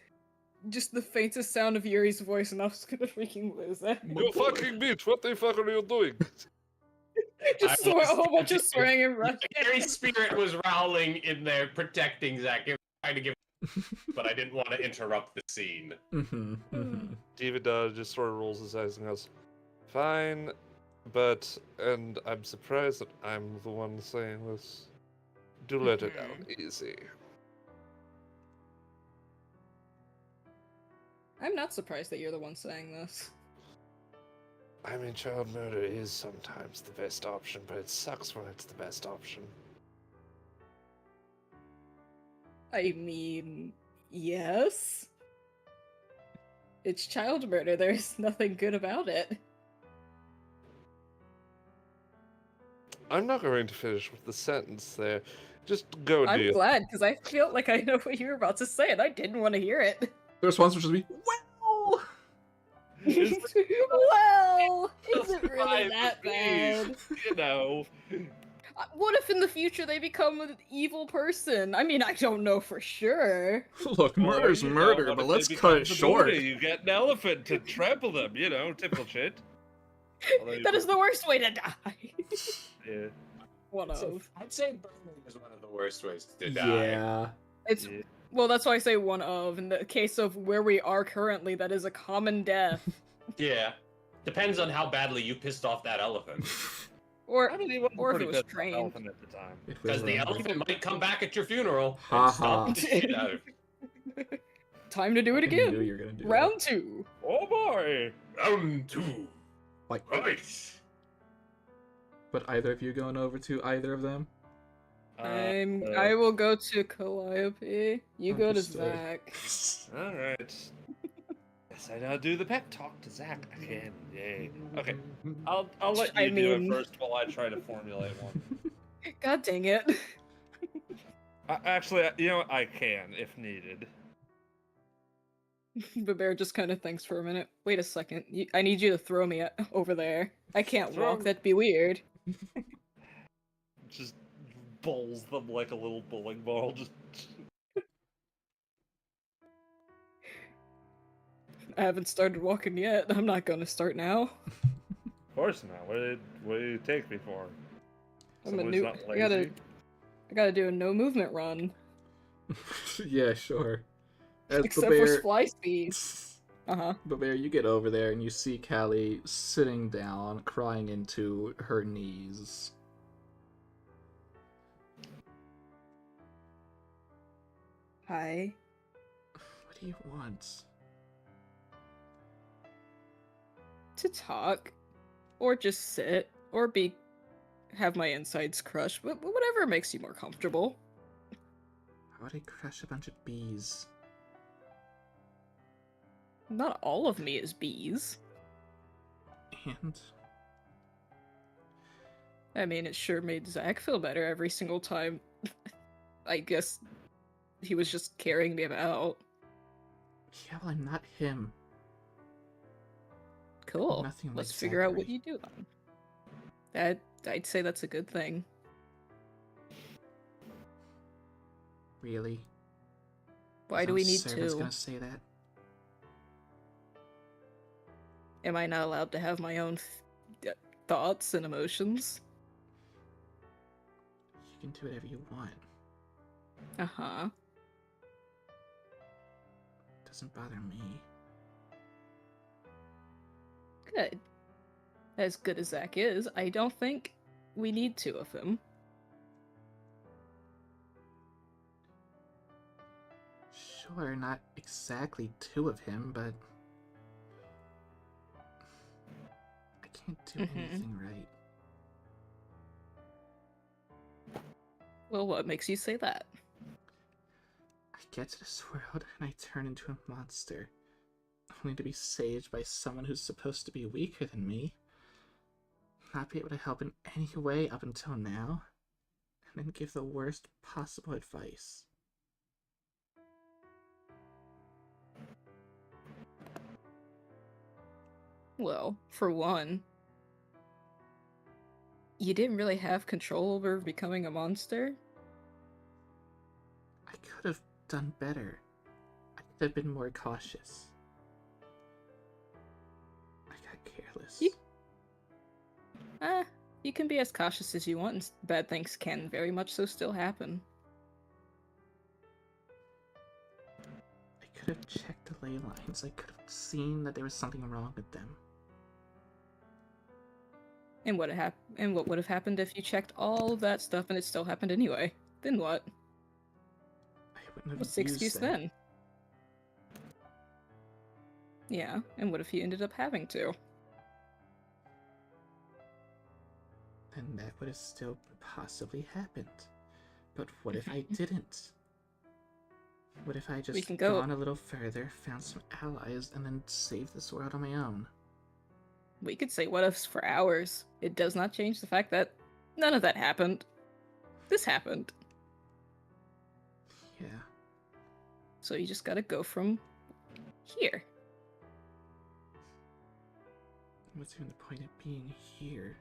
the faintest sound of Yuri's voice, and I was gonna freaking lose it. You fucking bitch! What the fuck are you doing? Just I a was whole bunch of tempted. swearing and Russian. Harry spirit was growling in there, protecting Zach, trying to give, but I didn't want to interrupt the scene. Mm-hmm, mm-hmm. Divida just sort of rolls his eyes and goes, fine, but, and I'm surprised that I'm the one saying this. Do let it down easy. I'm not surprised that you're the one saying this. I mean, child murder is sometimes the best option, but it sucks when it's the best option. I mean, yes. It's child murder. There's nothing good about it. I'm not going to finish with the sentence there. Just go do I'm your glad, because I feel like I know what you were about to say, and I didn't want to hear it. The response would just be, well. Well, is it really Justify that the bad? beast, you know. What if in the future they become an evil person? I mean, I don't know for sure. Look, murder's Or, you know, murder, what but if they let's become cut it the short. Buddha? You get an elephant to trample them, you know, typical shit. Although That is the worst way to die. Yeah. One of. I'd say burning is one of the worst ways to die. Yeah. It's Yeah. well, that's why I say one of. In the case of where we are currently, that is a common death. Yeah. Depends on how badly you pissed off that elephant. Or I mean, he was or if pretty it was pissed off trained. elephant at the time. It Because was, the elephant might come back at your funeral Ha and stomp ha. the shit out of you. Time to do it I knew again. you were gonna do Round 2. Oh boy! Round 2. that. Like, Right. but either of you going over to either of them? I will go to Calliope. You go to Understood. Zach. Alright. Yes, I now do the pep talk to Zach again. Yay. Okay. I'll let I you do it mean- first while I try to formulate one. God dang it. Actually, you know what? I can, if needed. The bear just kind of thinks for a minute. Wait a second. I need you to throw me over there. I can't Throw walk. me. That'd be weird. Just bowls them like a little bowling ball. Just I haven't started walking yet. I'm not gonna start now. Of course not. What do you take me for? I'm a Someone who's new. not I gotta do a no movement run. Yeah, sure. As Except the for bear, fly speed. Uh-huh. the bear, you get over there and you see Callie sitting down, crying into her knees. Hi. What do you want? To talk. Or just sit. Or have my insides crushed. Whatever makes you more comfortable. How would I crush a bunch of bees? Not all of me is bees. And I mean, it sure made Zach feel better every single time. I guess he was just carrying me about. yeah, well, I'm not him. Cool. Nothing like Let's figure out what Zachary. you do then. I'd say that's a good thing. Really? Why do we need Servant's two? gonna say that? Am I not allowed to have my own thoughts and emotions? You can do whatever you want. Uh-huh. Doesn't bother me. Good. As good as Zach is, I don't think we need two of him. Sure, not exactly two of him, but I can't do Mhm. anything right. Well, what makes you say that? I get to this world and I turn into a monster, only to be saved by someone who's supposed to be weaker than me, not be able to help in any way up until now, and then give the worst possible advice. Well, for one, you didn't really have control over becoming a monster. I could have done better. I could have been more cautious. I got careless. You- You can be as cautious as you want, and bad things can very much so still happen. I could have checked the ley lines. I could have seen that there was something wrong with them. And what would have happened if you checked all of that stuff and it still happened anyway? Then what? I wouldn't have What's the used excuse that. then? Yeah, and what if you ended up having to? Then that would have still possibly happened. But what if I didn't? What if I just can go- gone a little further, found some allies, and then saved this world on my own? We could say what ifs for hours. It does not change the fact that None of that happened. This happened. Yeah. So you just gotta go from here. What's even the point of being here?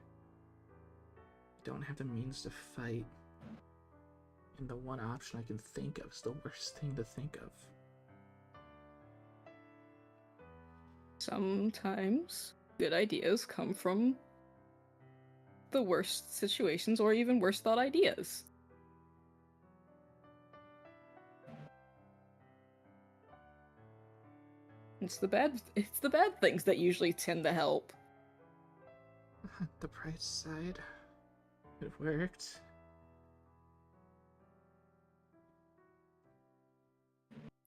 Don't have the means to fight. And the one option I can think of is the worst thing to think of. Sometimes good ideas come from the worst situations or even worse thought ideas. It's the bad things that usually tend to help. The bright side. It worked.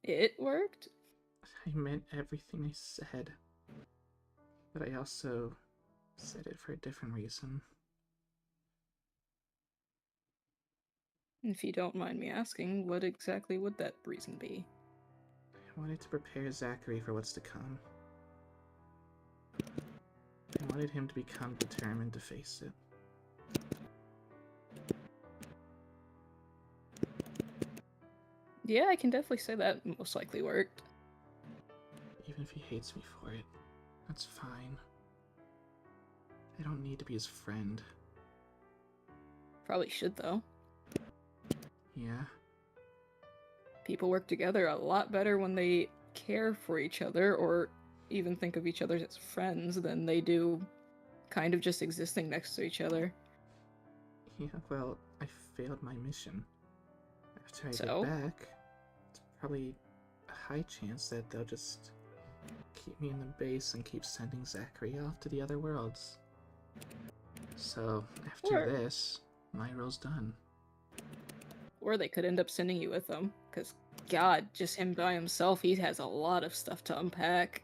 It worked? I meant everything I said. But I also said it for a different reason. If you don't mind me asking, what exactly would that reason be? I wanted to prepare Zachary for what's to come. I wanted him to become determined to face it. Yeah, I can definitely say that most likely worked. Even if he hates me for it, that's fine. I don't need to be his friend. Probably should, though. Yeah? People work together a lot better when they care for each other or even think of each other as friends than they do kind of just existing next to each other. Yeah, well, I failed my mission. After I So? get back, it's probably a high chance that they'll just keep me in the base and keep sending Zachary off to the other worlds. So, after Or- this, my role's done. Or they could end up sending you with them, because, God, just him by himself, he has a lot of stuff to unpack.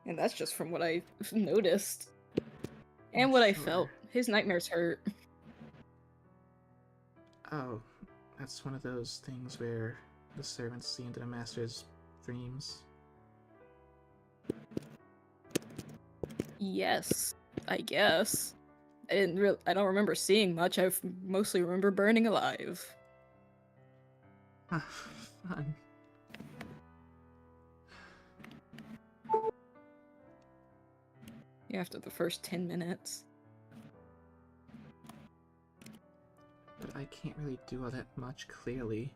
And that's just from what I've noticed. And what I Sure. felt. His nightmares hurt. Oh, that's one of those things where the servants see into the master's dreams. Yes, I guess. I don't remember seeing much. I mostly remember burning alive. Ah, fun. After the first 10 minutes. But I can't really do all that much, clearly.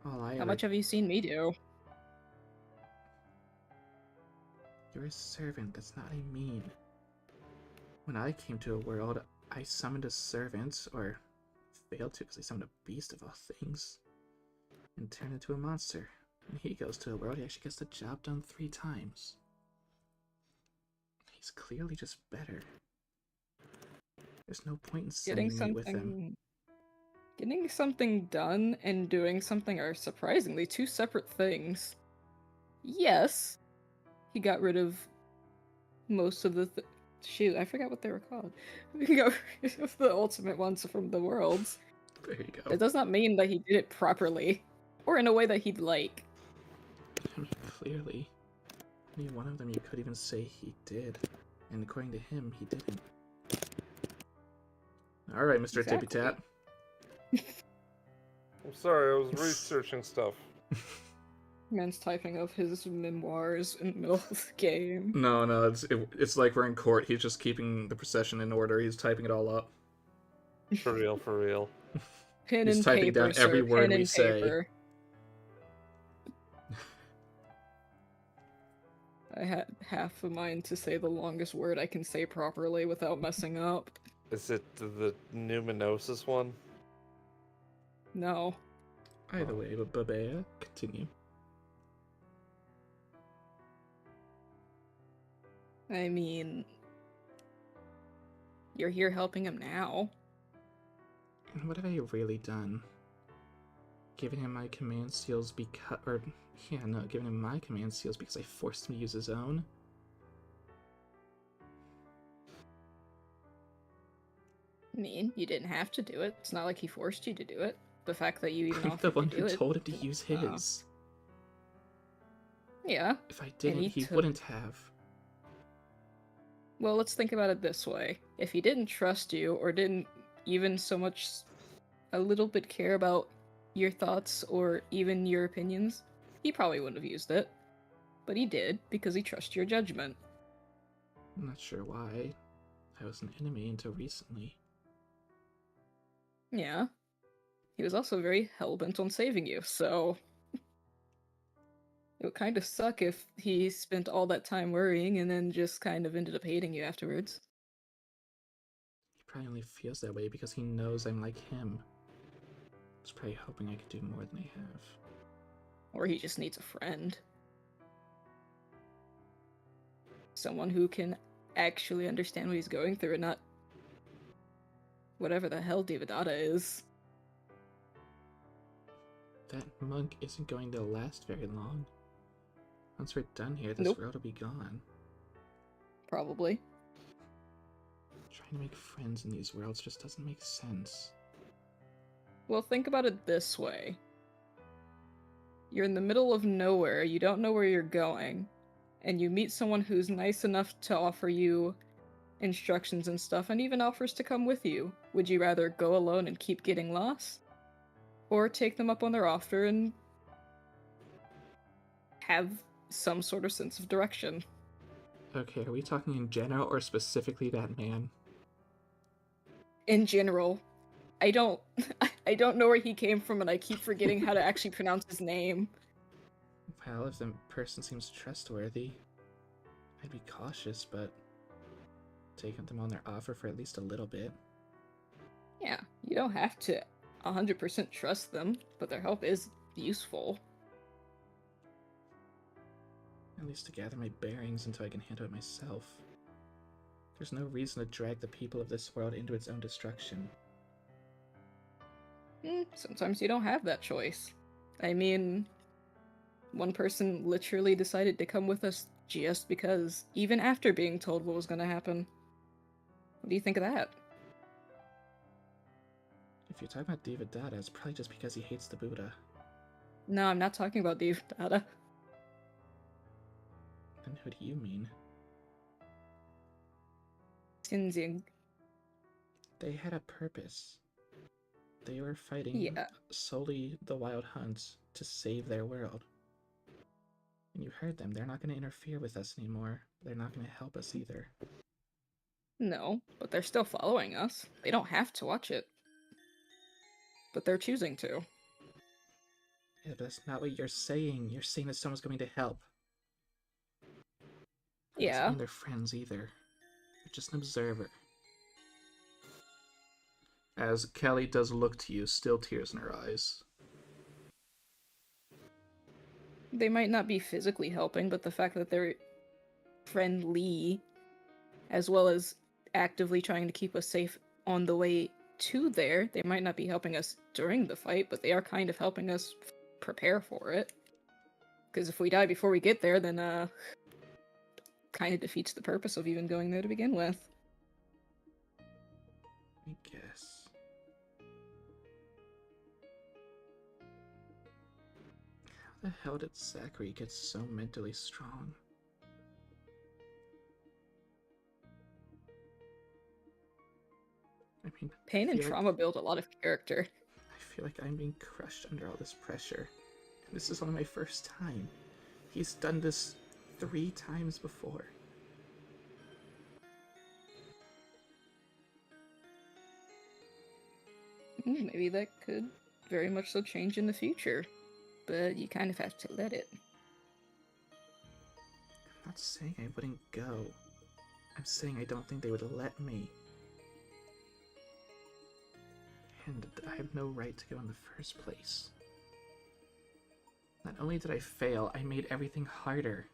How much have you seen me do? You're a servant, that's not what I mean. When I came to a world, I summoned a servant, or failed to because I summoned a beast of all things, and turned into a monster. When he goes to a world, he actually gets the job done 3 times. He's clearly just better. There's no point in sending me with him. Getting something done and doing something are surprisingly 2 separate things. Yes, he got rid of most of the shoot, I forgot what they were called. He got rid of the ultimate ones from the worlds. There you go. It does not mean that he did it properly, or in a way that he'd like. I mean, clearly. Any one of them you could even say he did. And according to him, he didn't. Alright, Mr. Exactly. Tippy Tap. I'm sorry, I was researching stuff. Man's typing of his memoirs in the middle of the game. No, it's like we're in court. He's just keeping the procession in order. He's typing it all up. For real, for real. Pen He's and typing paper, down sir. every word Pen we and say. paper. I had half a mind to say the longest word I can say properly without messing up. Is it the numinosis one? No. Either way, but Babea, continue. I mean, you're here helping him now. And what have I really done? Giving him my command seals giving him my command seals because I forced him to use his own? I mean, you didn't have to do it. It's not like he forced you to do it. The fact that you even I'm the offered one to do who it. told him to use his. Yeah. If I didn't, he he took- wouldn't have. Well, let's think about it this way. If he didn't trust you, or didn't even so much a little bit care about your thoughts or even your opinions, he probably wouldn't have used it. But he did, because he trusts your judgment. I'm not sure why. I was an enemy until recently. Yeah. He was also very hell-bent on saving you, so it would kind of suck if he spent all that time worrying and then just kind of ended up hating you afterwards. He probably only feels that way because he knows I'm like him. He's probably hoping I could do more than I have. Or he just needs a friend. Someone who can actually understand what he's going through and not whatever the hell Devadatta is. That monk isn't going to last very long. Once we're done here, this Nope. world will be gone. Probably. Trying to make friends in these worlds just doesn't make sense. Well, think about it this way. You're in the middle of nowhere, you don't know where you're going, and you meet someone who's nice enough to offer you instructions and stuff, and even offers to come with you. Would you rather go alone and keep getting lost? Or take them up on their offer and have some sort of sense of direction? Okay, are we talking in general or specifically that man? In general. I don't I don't know where he came from, and I keep forgetting how to actually pronounce his name. Well, if the person seems trustworthy, I'd be cautious, but taking them on their offer for at least a little bit. Yeah, you don't have to 100% trust them, but their help is useful. At least to gather my bearings until I can handle it myself. There's no reason to drag the people of this world into its own destruction. Sometimes you don't have that choice. I mean, one person literally decided to come with us just because, even after being told what was going to happen. What do you think of that? If you're talking about Devadatta, it's probably just because he hates the Buddha. No, I'm not talking about Devadatta. Then who do you mean? Tenzing. They had a purpose. They were fighting Yeah. solely the Wild Hunts to save their world. And you heard them. They're not going to interfere with us anymore. They're not going to help us either. No, but they're still following us. They don't have to watch it. But they're choosing to. Yeah, but that's not what you're saying. You're saying that someone's going to help. That doesn't Yeah. mean they're friends either. You're just an observer. As Kelly does look to you, still tears in her eyes. They might not be physically helping, but the fact that they're friendly, as well as actively trying to keep us safe on the way to there, they might not be helping us during the fight, but they are kind of helping us prepare for it. Because if we die before we get there, then, kind of defeats the purpose of even going there to begin with. I guess. How the hell did Zachary get so mentally strong? I mean, Pain and trauma build a lot of character. I feel like I'm being crushed under all this pressure. And this is only my first time. He's done this 3 times before. Maybe that could very much so change in the future, but you kind of have to let it. I'm not saying I wouldn't go. I'm saying I don't think they would let me. And I have no right to go in the first place. Not only did I fail, I made everything harder.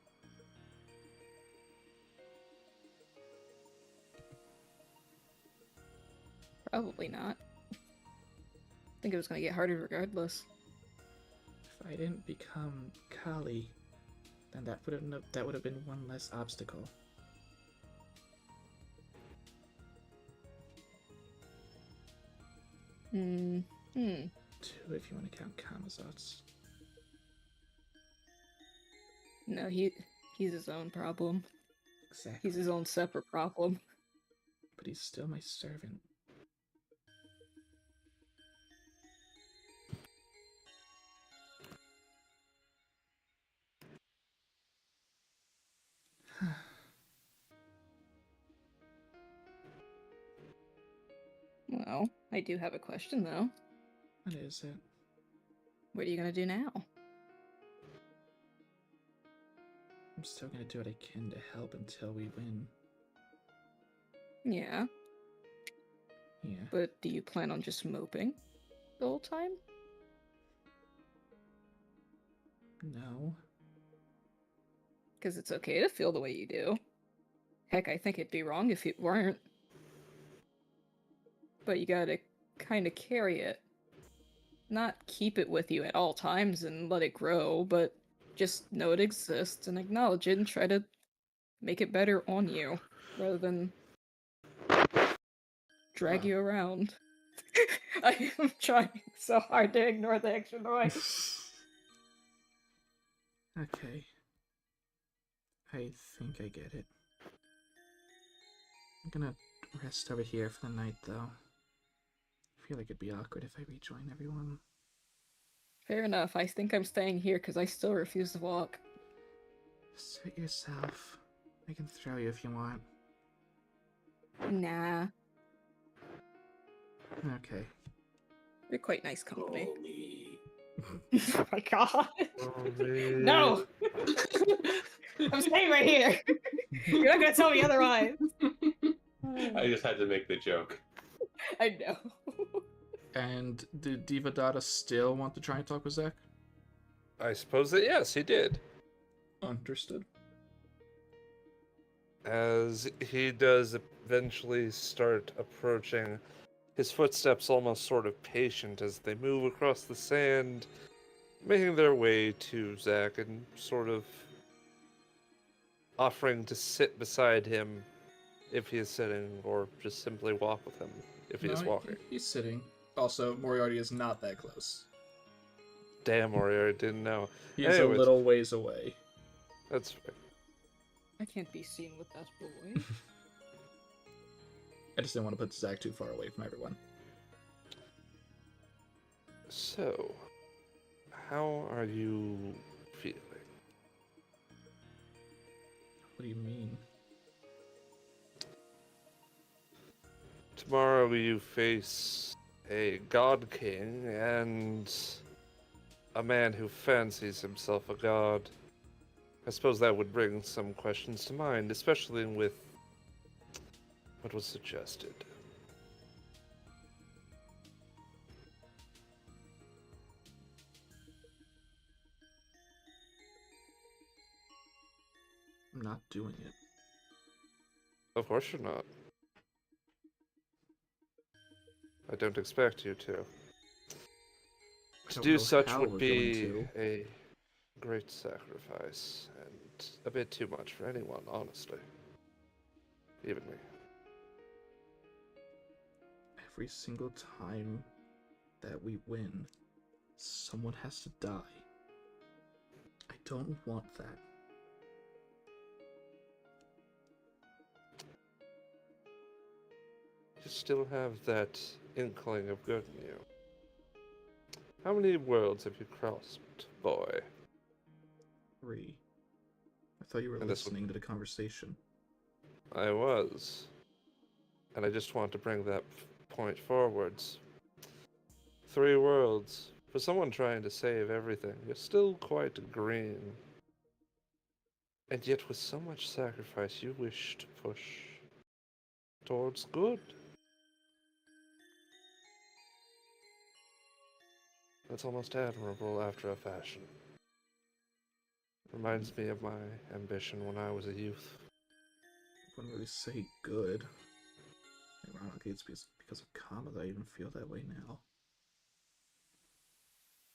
Probably not. I think it was going to get harder regardless. If I didn't become Kali, then that would have been one less obstacle. Hmm. 2 if you want to count Kamazot's. No, he's his own problem. Exactly. He's his own separate problem. But he's still my servant. Well, I do have a question though. What is it? What are you gonna do now? I'm still gonna do what I can to help until we win. Yeah, Yeah. but do you plan on just moping the whole time? No. Because it's okay to feel the way you do. Heck, I think it'd be wrong if you weren't. But you gotta kind of carry it. Not keep it with you at all times and let it grow, but just know it exists and acknowledge it and try to make it better on you, rather than drag Wow. you around. I am trying so hard to ignore the extra noise. Okay. I think I get it. I'm gonna rest over here for the night, though. I feel like it'd be awkward if I rejoin everyone. Fair enough, I think I'm staying here because I still refuse to walk. Suit yourself. I can throw you if you want. Nah, Okay. you're quite nice company. Holy. Oh my god. Holy- No! I'm staying right here! You're not gonna tell me otherwise! I just had to make the joke. I know. And did Diva Dada still want to try and talk with Zach? I suppose that yes, he did. Understood. As he does eventually start approaching, his footsteps almost sort of patient as they move across the sand, making their way to Zach and sort of offering to sit beside him if he is sitting, or just simply walk with him if he is walking. He's sitting. Also, Moriarty is not that close. Damn, Warrior, I didn't know. He's Anyways. a little ways away. That's fair. I can't be seen with that boy. I just didn't want to put Zach too far away from everyone. So, how are you feeling? What do you mean? Tomorrow you face a god king and a man who fancies himself a god. I suppose that would bring some questions to mind, especially with what was suggested. I'm not doing it. Of course you're not. I don't expect you to. To don't do know such how would we're be going a great sacrifice, and a bit too much for anyone, honestly. Even me. Every single time that we win, someone has to die. I don't want that. You still have that inkling of good in you. How many worlds have you crossed, boy? 3. I thought you were And this one- listening to the conversation. I was. And I just want to bring that point forwards. 3 worlds. For someone trying to save everything, you're still quite green. And yet with so much sacrifice, you wish to push towards good. That's almost admirable after a fashion. Reminds me of my ambition when I was a youth. I wouldn't really say good. Ironically, it's because of Kama that I even feel that way now.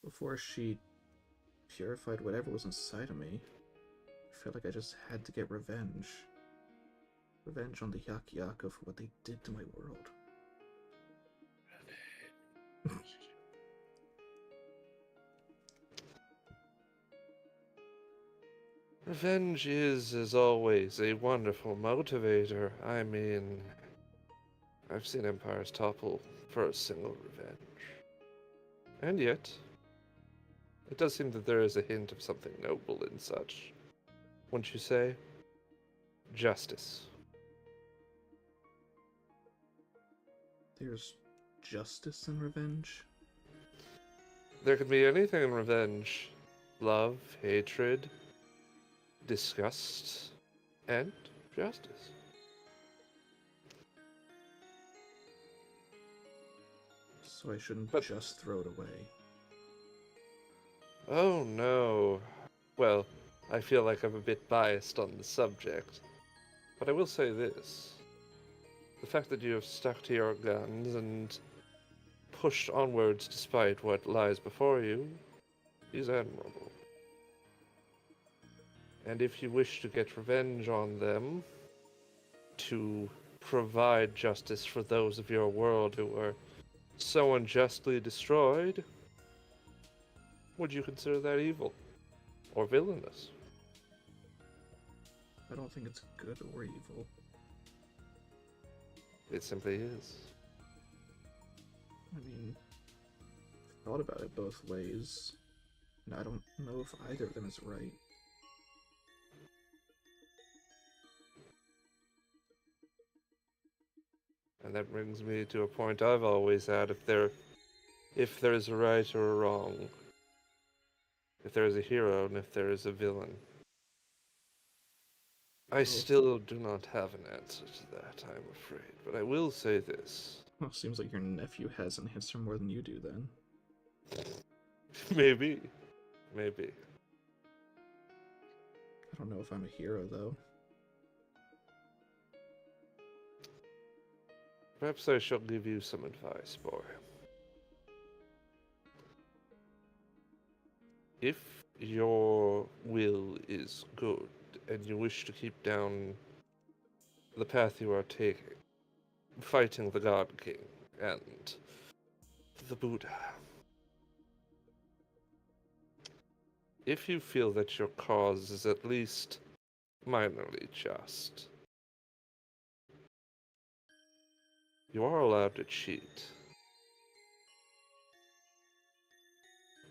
Before she purified whatever was inside of me, I felt like I just had to get revenge. Revenge on the Yakyako for what they did to my world. Revenge is, as always, a wonderful motivator. I mean, I've seen empires topple for a single revenge. And yet, it does seem that there is a hint of something noble in such. Wouldn't you say? Justice. There's justice in revenge? There can be anything in revenge. Love, hatred, disgust, and justice. So I shouldn't But- just throw it away. Oh no. Well, I feel like I'm a bit biased on the subject. But I will say this. The fact that you have stuck to your guns and pushed onwards despite what lies before you is admirable. And if you wish to get revenge on them, to provide justice for those of your world who were so unjustly destroyed, would you consider that evil? Or villainous? I don't think it's good or evil. It simply is. I mean, I've thought about it both ways, and I don't know if either of them is right. And that brings me to a point I've always had. If there's a right or a wrong, if there is a hero and if there is a villain, I still do not have an answer to that, I'm afraid. But I will say this. Well, seems like your nephew has an answer more than you do, then. Maybe. Maybe. I don't know if I'm a hero, though. Perhaps I shall give you some advice, boy. If your will is good and you wish to keep down the path you are taking, fighting the God King and the Buddha, if you feel that your cause is at least minorly just, you are allowed to cheat.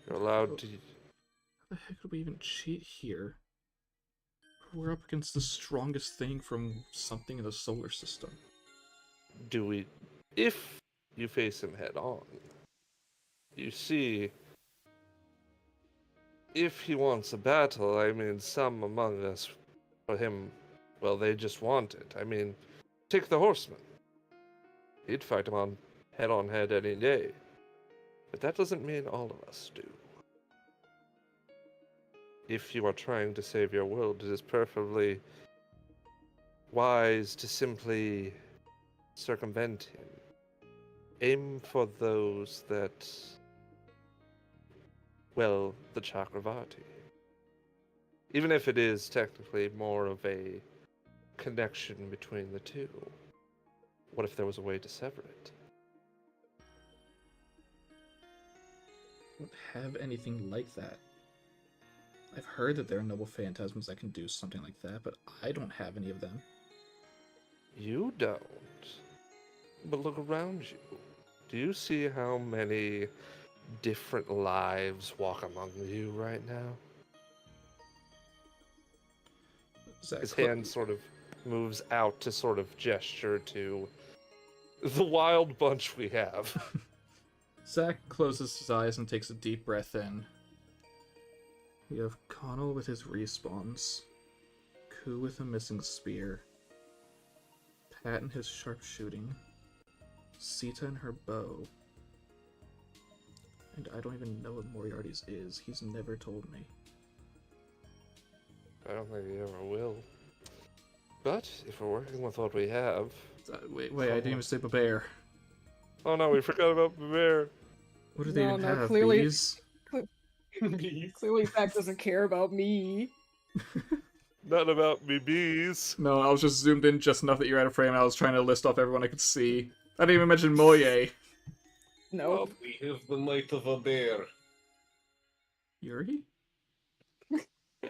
You're allowed to. How the heck would we even cheat here? We're up against the strongest thing from something in the solar system. Do we. If you face him head on, you see. If he wants a battle, I mean, some among us, for him, well, they just want it. I mean, take the horseman. He'd fight him on head any day. But that doesn't mean all of us do. If you are trying to save your world, it is perfectly wise to simply circumvent him. Aim for those that, well, the Chakravartin. Even if it is technically more of a connection between the two. What if there was a way to sever it? I don't have anything like that. I've heard that there are noble phantasms that can do something like that, but I don't have any of them. You don't. But look around you. Do you see how many different lives walk among you right now? His hand sort of moves out to sort of gesture to the wild bunch we have. Zach closes his eyes and takes a deep breath in. We have Connell with his respawns, Ku with a missing spear, Pat and his sharpshooting, Sita and her bow, and I don't even know what Moriarty's is. He's never told me. I don't think he ever will. But if we're working with what we have... Wait, I didn't even say bear. Oh no, we forgot about the bear. What do they even have? clearly, Bees? clearly Zach doesn't care about me. Not about me bees. No, I was just zoomed in just enough that you're out of frame, and I was trying to list off everyone I could see. I didn't even mention Moye. No. We have the might of a bear. Yuri?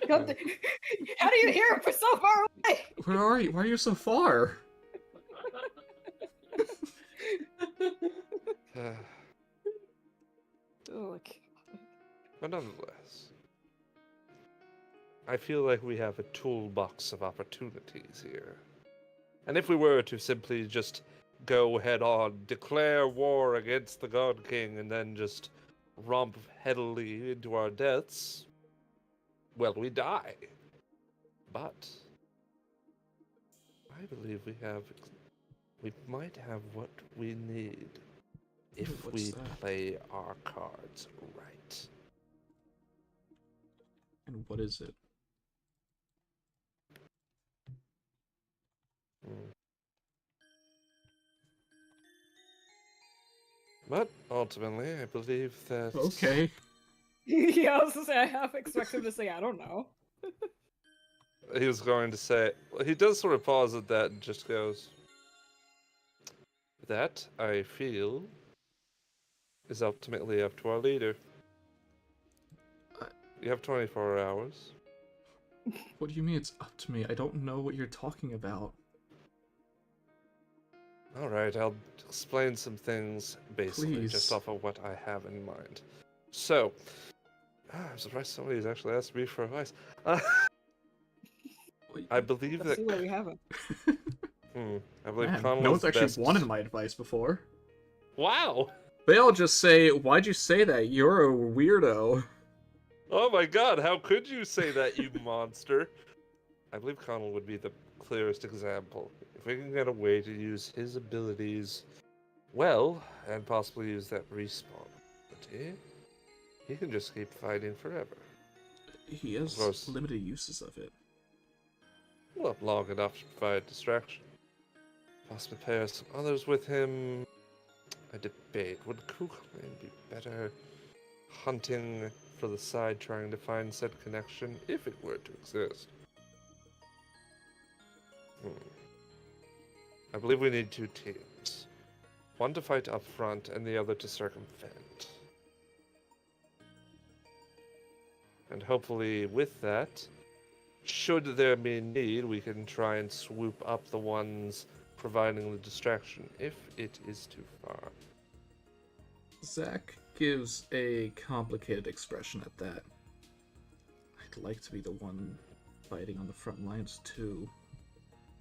How do you hear him from so far away? Where are you? Why are you so far? Oh, But nonetheless, I feel like we have a toolbox of opportunities here. And if we were to simply just go head on, declare war against the God King, and then just romp heavily into our deaths, well, we die. But I believe we might have what we need if What's we that? play our cards right. And what is it? But ultimately, I believe that Okay. yeah, I was gonna say I half expect him to say I don't know. he was going to say, well, he does sort of pause at that and just goes, that I feel is ultimately up to our leader. You have 24 hours. What do you mean it's up to me? I don't know what you're talking about. Alright, I'll explain some things basically just Please. off of what I have in mind. So, I'm surprised somebody's actually asked me for advice. I believe Let's that. see what we have. I believe Man, Connell no is one's actually best. wanted my advice before. Wow! They all just say, "Why'd you say that? You're a weirdo." Oh my god, how could you say that, you monster? I believe Connell would be the clearest example. If we can get a way to use his abilities well, and possibly use that respawn ability, he can just keep fighting forever. He Of has course. limited uses of it. Well, long enough to provide distraction. Possibly pair some others with him. I debate. Would Kukulin be better hunting for the side, trying to find said connection, if it were to exist? I believe we need two teams. One to fight up front, and the other to circumvent. And hopefully with that, should there be need, we can try and swoop up the ones providing the distraction, if it is too far. Zach gives a complicated expression at that. I'd like to be the one fighting on the front lines too,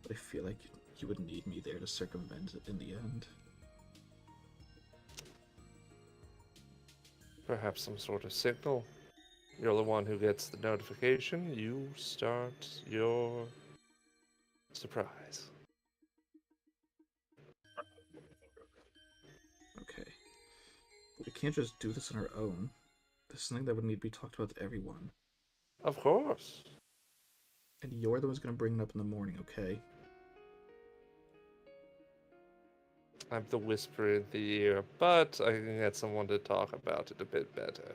but I feel like you would need me there to circumvent it in the end. Perhaps some sort of signal. You're the one who gets the notification. You start your surprise. Okay. But we can't just do this on our own. This is something that would need to be talked about to everyone. Of course. And you're the one's gonna bring it up in the morning, okay? I'm the whisper in the ear, but I can get someone to talk about it a bit better.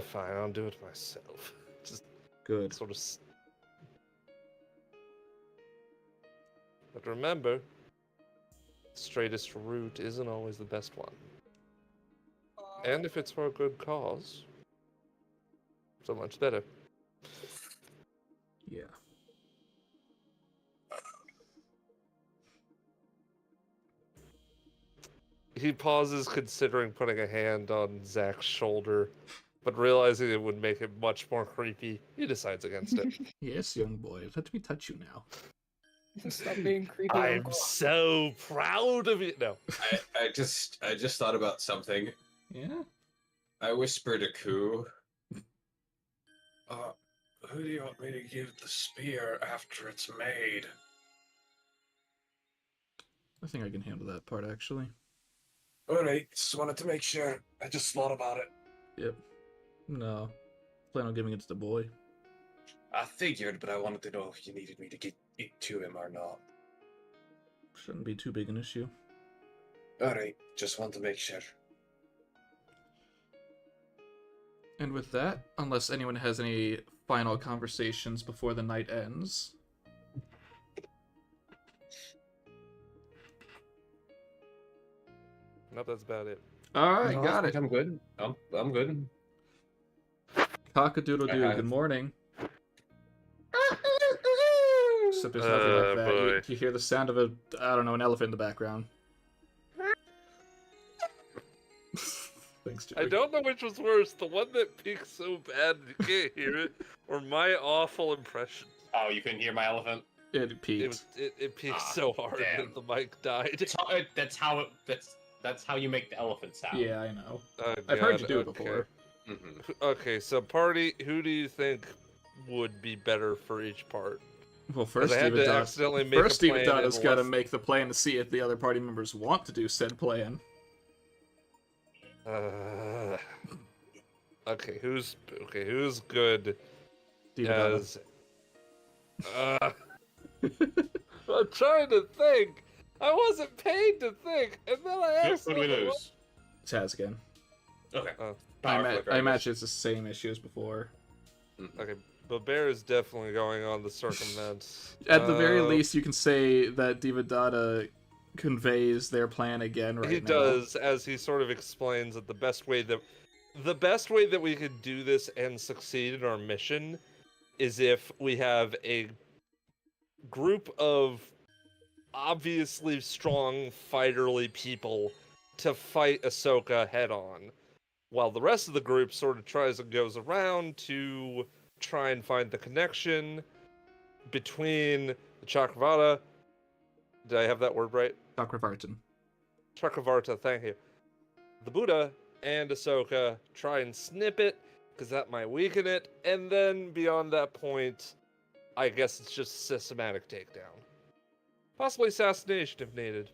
Fine, I'll do it myself. Just Good. sort of. But remember, the straightest route isn't always the best one. And if it's for a good cause, so much better. Yeah. He pauses, considering putting a hand on Zach's shoulder, but realizing it would make it much more creepy, he decides against it. Yes, young boy. Let me touch you now. Stop being creepy, I'm uncle. so proud of you. No. I just thought about something. Yeah? I whispered to Ku. Who do you want me to give the spear after it's made? I think I can handle that part, actually. Alright, just wanted to make sure. I just thought about it. Yep. No. Plan on giving it to the boy. I figured, but I wanted to know if you needed me to get it to him or not. Shouldn't be too big an issue. Alright, just want to make sure. And with that, unless anyone has any final conversations before the night ends. Nope, that's about it. Alright, No, I got think it. I'm good. I'm good. Cock-a-doodle-doo, good morning. Except there's nothing like that. boy. You hear the sound of an elephant in the background. Thanks, Jerry. I don't know which was worse, the one that peaked so bad you can't hear it, or my awful impression. Oh, you couldn't hear my elephant? It peaked. It peaked Ah, so hard damn. that the mic died. That's how you make the elephant sound. Yeah, I know. Oh, I've heard you God, do it okay. before. Mm-hmm. Okay, so party, who do you think would be better for each part? Well, 'Cause first I had Steve to Dot- accidentally make first a Steve plan Dada's and got to left- make the plan to see if the other party members want to do said plan. Okay, who's good Steve Dada. as? I'm trying to think. I wasn't paid to think, and then I What do we accidentally. lose? Taz again. Okay. Oh. Power flicker, I guess. imagine it's the same issue as before. Okay, but Bear is definitely going on the circumvent. At the very least, you can say that Divadata conveys their plan again right he now. does, as he sort of explains that the best way that we could do this and succeed in our mission is if we have a group of obviously strong fighterly people to fight Ashoka head on, while the rest of the group sort of tries and goes around to try and find the connection between the Chakravartin. Did I have that word right? Chakravartin. Chakravartin, thank you. The Buddha and Ashoka try and snip it, because that might weaken it, and then beyond that point, I guess it's just systematic takedown. Possibly assassination if needed.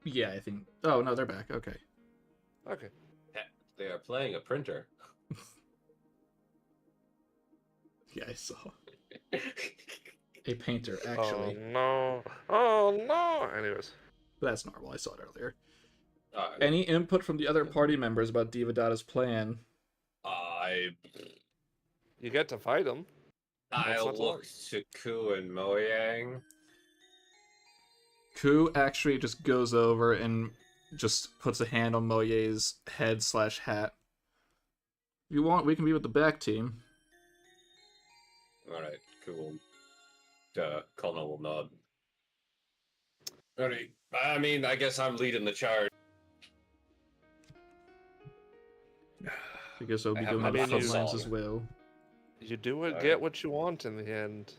Yeah, I think. Oh no, they're back. Okay. Okay. They are playing a printer. Yeah, I saw. A painter, actually. Oh no. Oh no! Anyways. That's normal. I saw it earlier. Uh, Any input from the other party members about Divadata's plan? You get to fight him. I What's not to look to Ku and Moyang. Ku actually just goes over and just puts a hand on Moye's head/hat. If you want, we can be with the back team. Alright, cool. Colonel will nod. Alright, I mean, I guess I'm leading the charge. I guess I'll be I have doing my the back front is lines on. as well. You do it, Alright. get what you want in the end.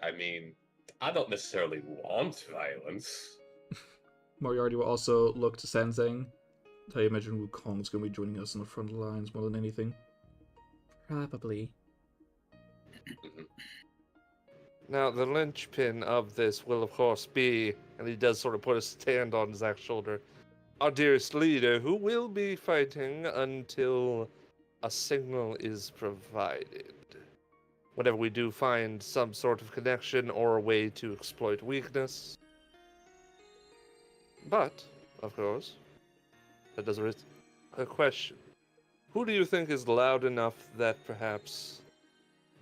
I mean, I don't necessarily want violence. Moriarty will also look to Senzeng. I imagine Wukong's going to be joining us on the front lines more than anything. Probably. Now, the linchpin of this will, of course, be, and he does sort of put his hand on Zach's shoulder, our dearest leader, who will be fighting until a signal is provided. Whenever we do find some sort of connection or a way to exploit weakness. But, of course, that does raise a question. Who do you think is loud enough that perhaps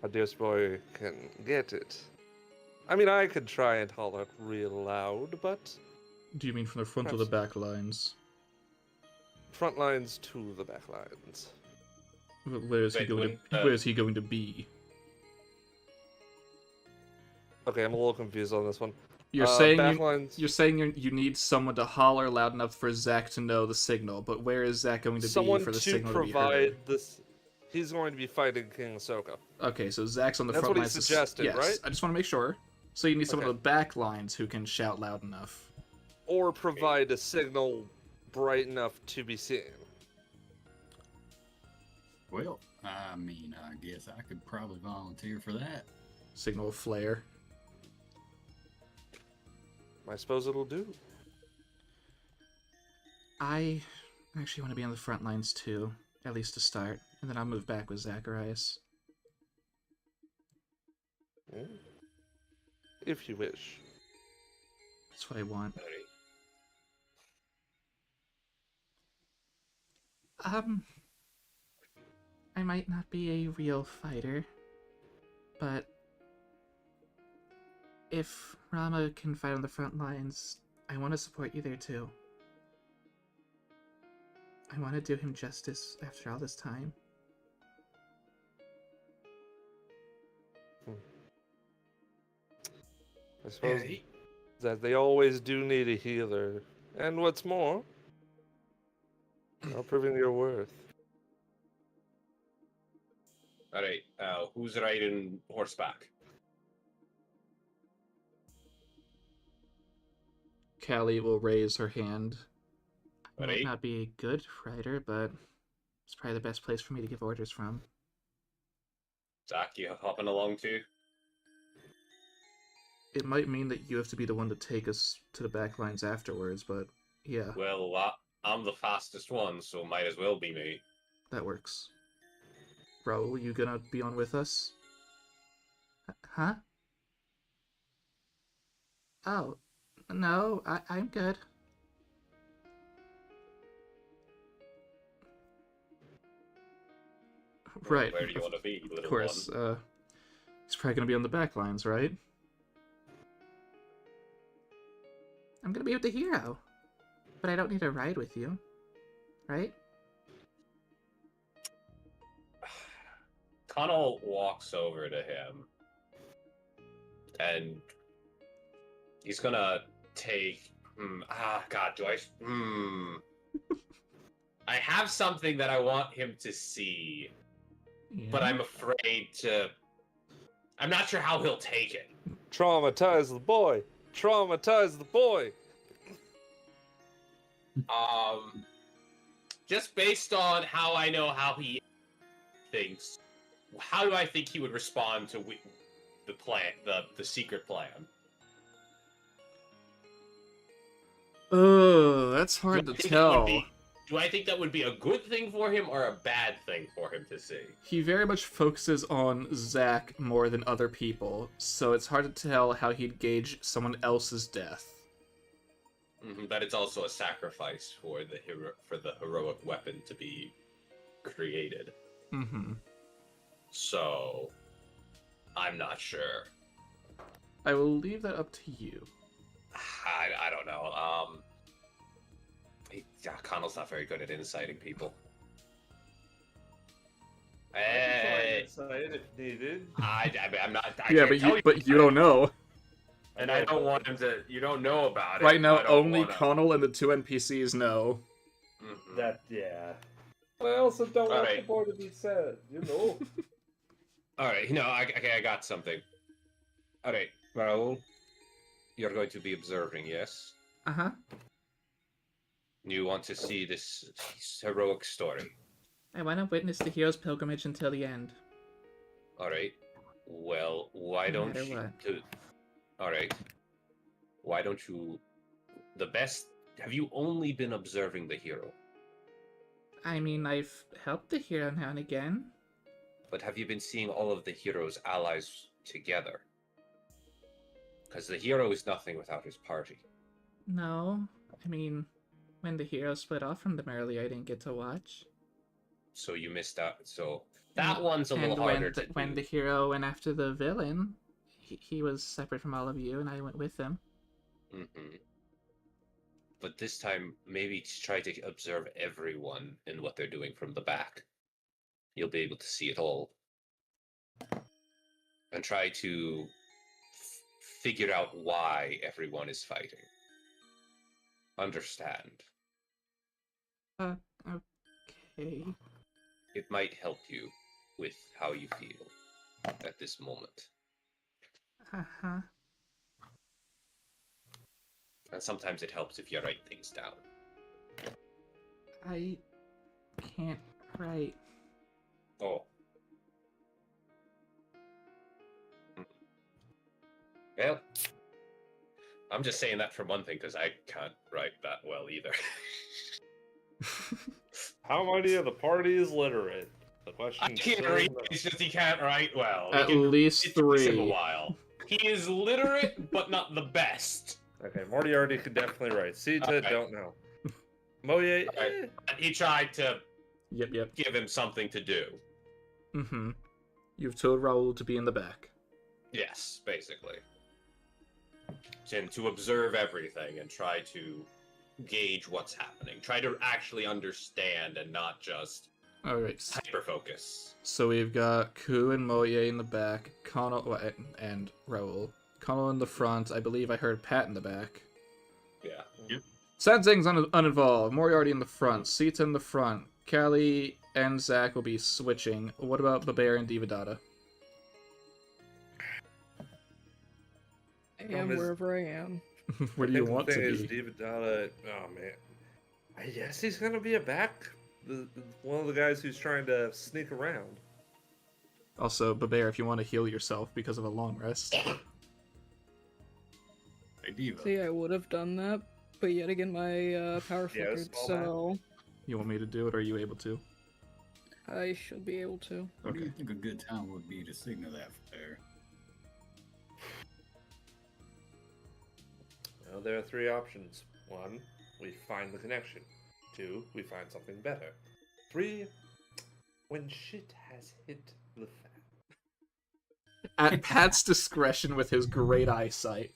our dearest boy can get it? I mean, I could try and holler real loud, but Do you mean from the front or the back lines? front lines to the back lines. Where is he Wait, going wouldn't, to? Where is he going to be? Okay, I'm a little confused on this one. You're saying back lines. you're saying you need someone to holler loud enough for Zach to know the signal, but where is Zach going to Someone be for the to signal to be provide heard? this. He's going to be fighting King Ahsoka. Okay, so Zach's on the That's front what he lines. suggested, yes, right? I just want to make sure. So you need someone Okay. on the back lines who can shout loud enough. Or provide a signal bright enough to be seen. Well, I mean, I guess I could probably volunteer for that. Signal of flare. I suppose it'll do. I actually want to be on the front lines too, at least to start, and then I'll move back with Zacharias. Mm. If you wish. That's what I want. I might not be a real fighter, but if Rama can fight on the front lines, I want to support you there too. I want to do him justice after all this time. I suppose that they always do need a healer. And what's more, you're proving your worth. Alright, who's riding horseback? Callie will raise her hand. I might Alright. not be a good rider, but it's probably the best place for me to give orders from. Zach, you hopping along too? It might mean that you have to be the one to take us to the back lines afterwards, but yeah, Well, I'm the fastest one, so might as well be me. that works. Raul, you gonna be on with us? Huh? Oh, no, I'm good. Right. Where do you want to be, little Of course. one? He's probably gonna be on the back lines, right? I'm gonna be with the hero, but I don't need to ride with you, right? Connell walks over to him, and he's gonna take. God, do I? I have something that I want him to see, but I'm afraid to. I'm not sure how he'll take it. Traumatize the boy. Traumatize the boy. Just based on how I know how he thinks, how do I think he would respond to the plan, the secret plan? Oh, that's hard to Do I think tell. do I think that would be a good thing for him or a bad thing for him to see? He very much focuses on Zach more than other people, so it's hard to tell how he'd gauge someone else's death. But it's also a sacrifice for the heroic weapon to be created. Mm-hmm. So, I'm not sure. I will leave that up to you. I don't know. Connell's not very good at inciting people. Hey, If needed. I'm not. I Yeah, can't but tell you don't know. And I don't want him to. You don't know about it. Right now, I don't only wanna- Connell and the two NPCs know. Mhm. Yeah. I also don't want the boy to be sad, you know. All right. I got something. All right, Raul, you're going to be observing. Yes. Uh-huh. You want to see this heroic story. I want to witness the hero's pilgrimage until the end. All right. Well, why No don't matter you? what. All right. Why don't you? The best. Have you only been observing the hero? I mean, I've helped the hero now and again. But have you been seeing all of the hero's allies together? Because the hero is nothing without his party. No, I mean, when the hero split off from them earlier, I didn't get to watch. So you missed out. So that one's a little And harder to when do. the hero went after the villain, he was separate from all of you, and I went with him. Mm-hmm. But this time, maybe try to observe everyone and what they're doing from the back. You'll be able to see it all. And try to figure out why everyone is fighting. Understand. Okay. It might help you with how you feel at this moment. Uh-huh. And sometimes it helps if you write things down. I can't write. Oh. Well, I'm just saying that for one thing because I can't write that well either. How many of the party is literate? The question. I can't read, it's just he can't write well. At least It takes him a 3. while. He is literate, but not the best. Okay, Moriarty could definitely write. Sita, Okay. don't know. Moye, Okay. He tried to Yep. give him something to do. Mm-hmm. You've told Raul to be in the back. Yes, basically. And to observe everything and try to gauge what's happening. Try to actually understand and not just Alright, hyper focus. so we've got Ku and Moye in the back, Kano and Raoul. Kano in the front. I believe I heard Pat in the back. Yeah. Sensing's uninvolved. Moriarty in the front. Sita in the front. Callie and Zach will be switching. What about Babear and Devadatta? I am wherever I am. Where do you want to The be? thing is, Devadatta, oh man, I guess he's gonna be a back. One of the guys who's trying to sneak around. Also, Babear, if you want to heal yourself because of a long rest. Idea. See, I would have done that, but yet again, my power Yeah, flickered, small so You want me to do it, or are you able to? I should be able to. What do you think a good time would be to signal that flare? Well, there are three options. 1, we find the connection. 2, we find something better. 3, when shit has hit the fan. At Pat's discretion with his great eyesight.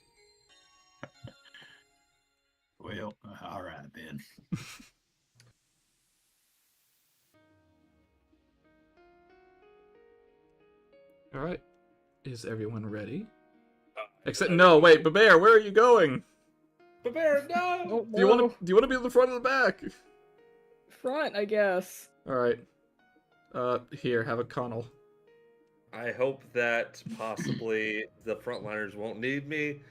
Well, alright then. Alright. Is everyone ready? Except, no, wait, Babear, where are you going? Babear, no! Do you want to be in the front or the back? Front, I guess. Alright. Here, have a Connell. I hope that possibly the frontliners won't need me,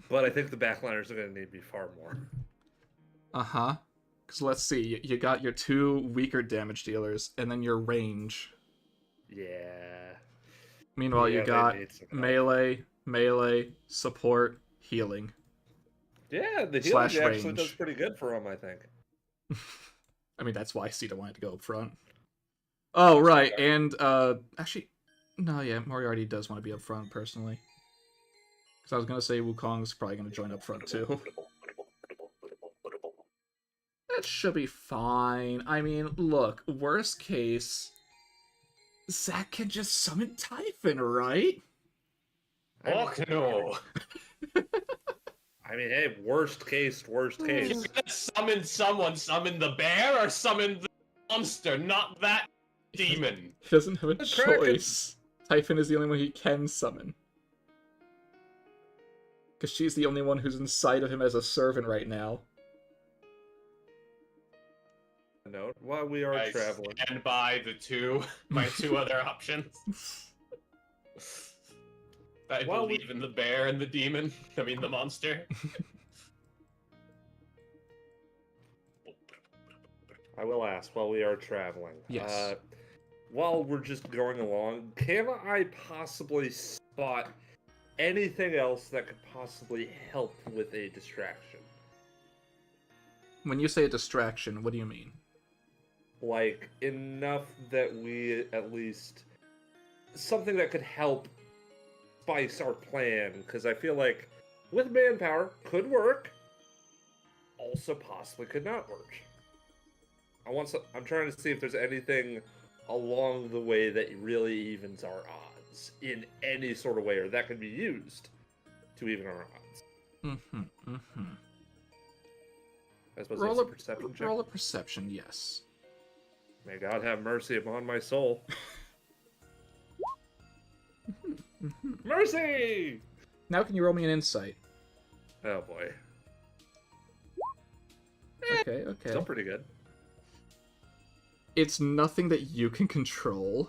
but I think the backliners are going to need me far more. Uh-huh. Because let's see, you got your 2 weaker damage dealers, and then your range. Yeah. Meanwhile, Yeah, you they got need some help. melee, support, healing. Yeah, the healing Slash actually range. does pretty good for him, I think. I mean, that's why Sita wanted to go up front. Oh, right, and, actually, no, yeah, Moriarty does want to be up front, personally. Because I was going to say Wukong's probably going to join up front, too. That should be fine. I mean, look, worst case, Zach can just summon Typhon, right? Fuck no! I mean, hey, worst case. You're gonna summon someone, summon the bear, or summon the monster, not that demon. He doesn't have a The Kraken. choice. Typhon is the only one he can summon. Because she's the only one who's inside of him as a servant right now. Note, while we are I traveling. stand by my two other options. I While we- believe in the bear and the demon. I mean, the monster. I will ask while we are traveling. Yes. While we're just going along, can I possibly spot anything else that could possibly help with a distraction? When you say a distraction, what do you mean? Like, enough that we at least... something that could help spice our plan, because I feel like with manpower, could work, also possibly could not work. I'm trying to see if there's anything along the way that really evens our odds in any sort of way, or that could be used to even our odds. Mm-hmm, mm-hmm. I suppose Roll that's a perception check. roll a perception, yes. May God have mercy upon my soul. Mercy! Now can you roll me an insight? Oh boy. Okay, okay. Still pretty good. It's nothing that you can control,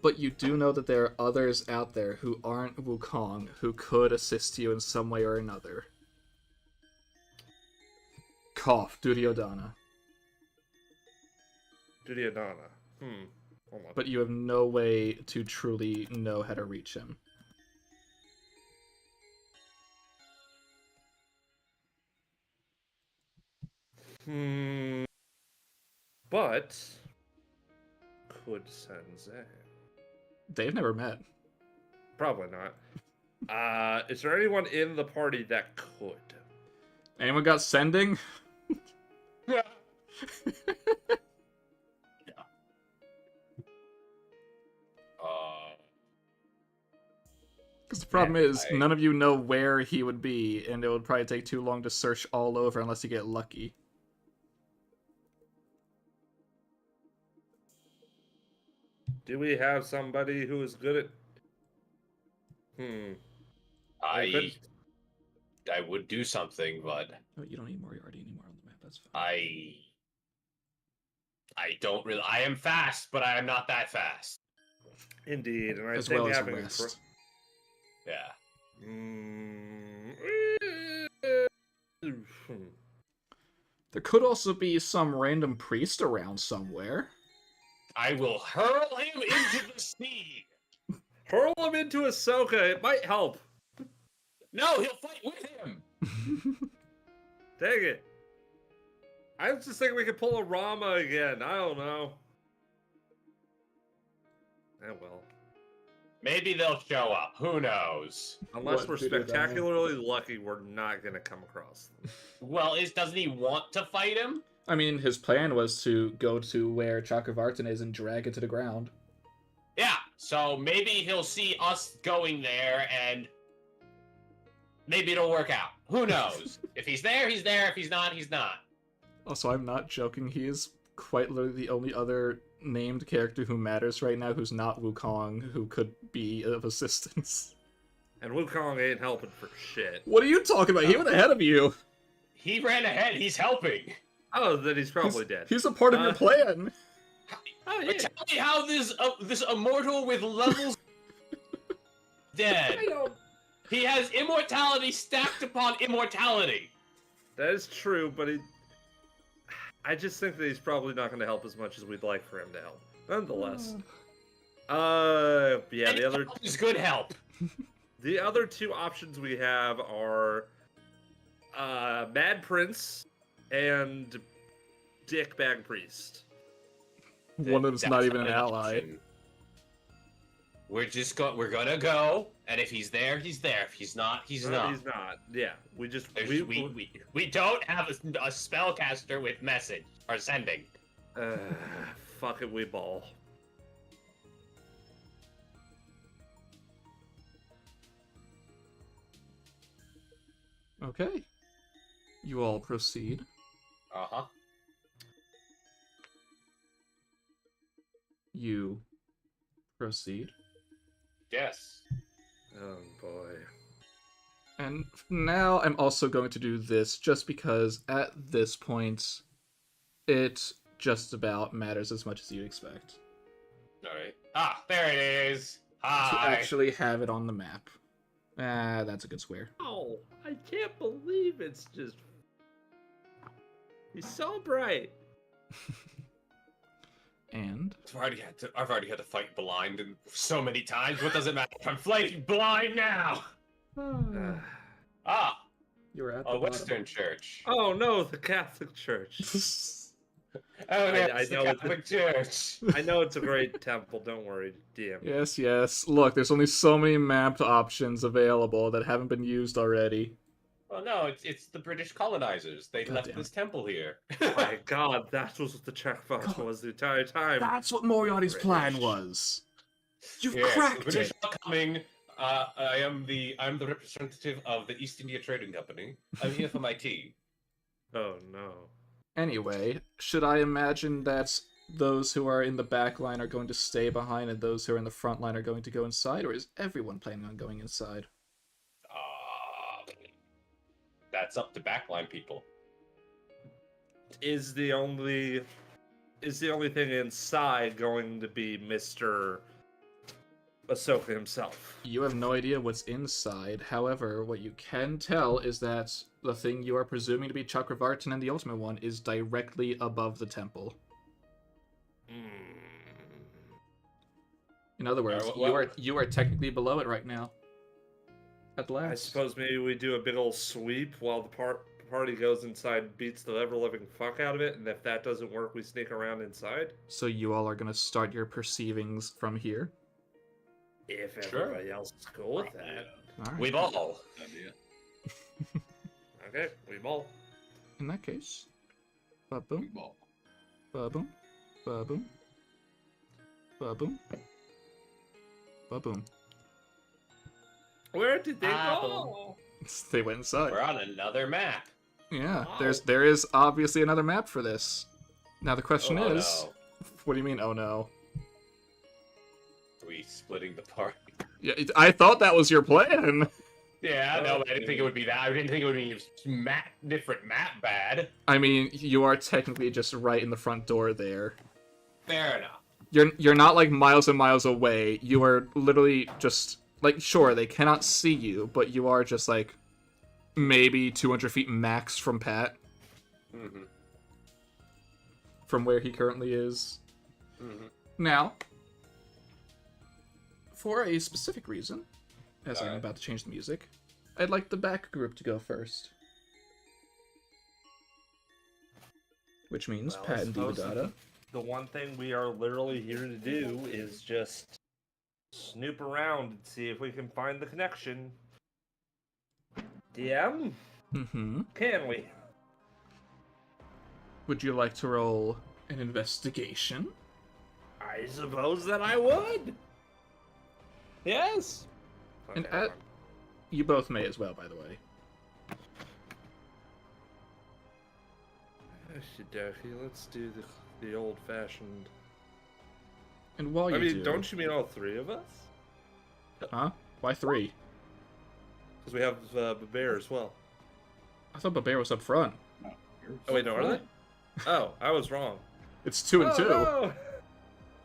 but you do know that there are others out there who aren't Wukong who could assist you in some way or another. Cough, Duryodhana. Duryodhana. Hold on. But you have no way to truly know how to reach him. But could Sensei? They've never met. Probably not. Is there anyone in the party that could? Anyone got sending? Because the problem is, I- none of you know where he would be, and it would probably take too long to search all over unless you get lucky. Do we have somebody who is good at? I would do something, but Oh, you don't need Moriarty anymore on the map, that's fine. I don't really. I am fast, but I am not that fast. Indeed, and I As think well as having rest. Yeah. There could also be some random priest around somewhere. I will hurl him into the sea. Hurl him into Ahsoka. It might help. No, he'll fight with him. Dang it. I was just thinking we could pull a Rama again. I don't know. Oh well. Maybe they'll show up. Who knows? Unless What we're did it, spectacularly lucky, we're not gonna come across them. Well, doesn't he want to fight him? I mean, his plan was to go to where Chakravartin is and drag it to the ground. Yeah. So maybe he'll see us going there, and maybe it'll work out. Who knows? If he's there, he's there. If he's not, he's not. Also, I'm not joking, he is quite literally the only other named character who matters right now who's not Wukong, who could be of assistance. And Wukong ain't helping for shit. What are you talking about? He went ahead of you! He ran ahead. He's helping. Oh, then he's probably dead. He's a part of your plan! Oh, But tell me how this immortal with levels dead. I don't. He has immortality stacked upon immortality. That is true, but I just think that he's probably not going to help as much as we'd like for him to help. Nonetheless. Yeah, Any the other help is good help. the other two options we have are Mad Prince and Dickbag Priest. One of them's That's not even an an ally. option. We're gonna go, and if he's there, he's there. If he's not, he's No, not. he's not. Yeah, we just We don't have a spellcaster with message or sending. fuck it, we ball. Okay. You all proceed. Uh-huh. You proceed. Yes. Oh boy. And now I'm also going to do this just because at this point, it just about matters as much as you expect. Alright. Ah, there it is. To Hi. actually have it on the map. Ah, that's a good square. Oh, I can't believe it's just. He's so bright. And I've already had to fight blind so many times. What does it matter? I'm fighting blind now. Ah, you're at the a bottom. Western church. Oh no, the Catholic Church. Oh, I that's the know it's- Catholic Church. I know it's a great temple. Don't worry, DM. Yes, yes. Look, there's only so many mapped options available that haven't been used already. Well, no, it's the British colonizers. They God left damn this temple here. My God, that was what the Chakravartin was the entire time. That's what Moriarty's plan British. was. You've Yes, the cracked British it. are coming. I'm the representative of the East India Trading Company. I'm here for my tea. Oh no. Anyway, should I imagine that those who are in the back line are going to stay behind and those who are in the front line are going to go inside, or is everyone planning on going inside? That's up to backline people. Is the only thing inside going to be Mr. Ahsoka himself? You have no idea what's inside. However, what you can tell is that the thing you are presuming to be Chakravartin and the Ultimate One is directly above the temple. In other words, you are technically below it right now. At last. I suppose maybe we do a big old sweep while the party goes inside and beats the ever-living fuck out of it, and if that doesn't work, we sneak around inside? So you all are going to start your perceivings from here? If Sure. everybody else is cool with that. Alright. We've all. Okay, we ball. In that case, ba-boom, ba-boom, ba-boom, ba-boom, ba-boom. Where did they Ah, go? They went inside. We're on another map. Yeah, Wow. there is obviously another map for this. Now the question Oh, is, no. what do you mean? Oh no. Are we splitting the party? Yeah, I thought that was your plan. Yeah, no, but I didn't think it would be that. I didn't think it would be different map bad. I mean, you are technically just right in the front door there. Fair enough. You're not like miles and miles away. You are literally just like, sure, they cannot see you, but you are just like maybe 200 feet max from Pat, Mm-hmm. from where he currently is. Mm-hmm. Now, for a specific reason, as I'm Alright. about to change the music, I'd like the back group to go first. Which means Well, I Pat and suppose Divadata. The one thing we are literally here to do is just snoop around and see if we can find the connection. DM? Mm-hmm. Can we? Would you like to roll an investigation? I suppose that I would. Yes. And Okay, at- You both may as well, by the way. Okey-dokey, let's do the old-fashioned. And while you I mean, do... don't you mean all three of us? Huh? Why 3? Because we have Bear as well. I thought Babear was up front. No, you're Oh wait, no, are they? Oh, I was wrong. It's 2 and 2. No!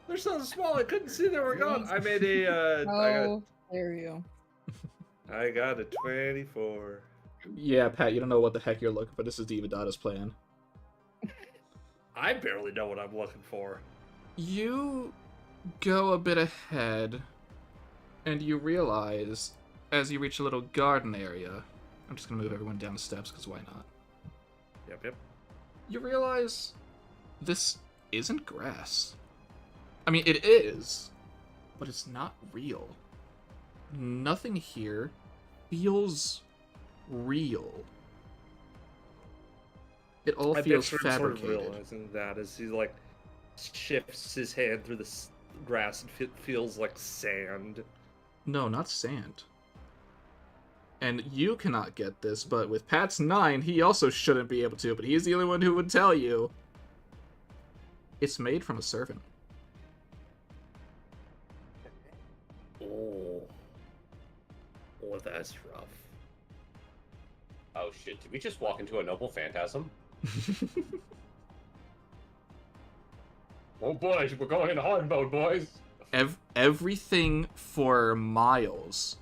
They're so small, I couldn't see they were gone. I made a. Oh, there you. I got a 24. Yeah, Pat, you don't know what the heck you're looking for. This is Divadata's plan. I barely know what I'm looking for. You go a bit ahead, and you realize, as you reach a little garden area, I'm just gonna move everyone down the steps, because why not? Yep. You realize this isn't grass. I mean, it is, but it's not real. Nothing here feels real. It all I feels picture him sort of fabricated. realizing that as he like shifts his hand through the grass and feels like sand. No, not sand. And you cannot get this, but with Pat's 9, he also shouldn't be able to, but he's the only one who would tell you. It's made from a servant. Oh, that's rough. Oh shit, did we just walk into a noble phantasm? Oh boy, we're going into hard mode, boys! Everything for miles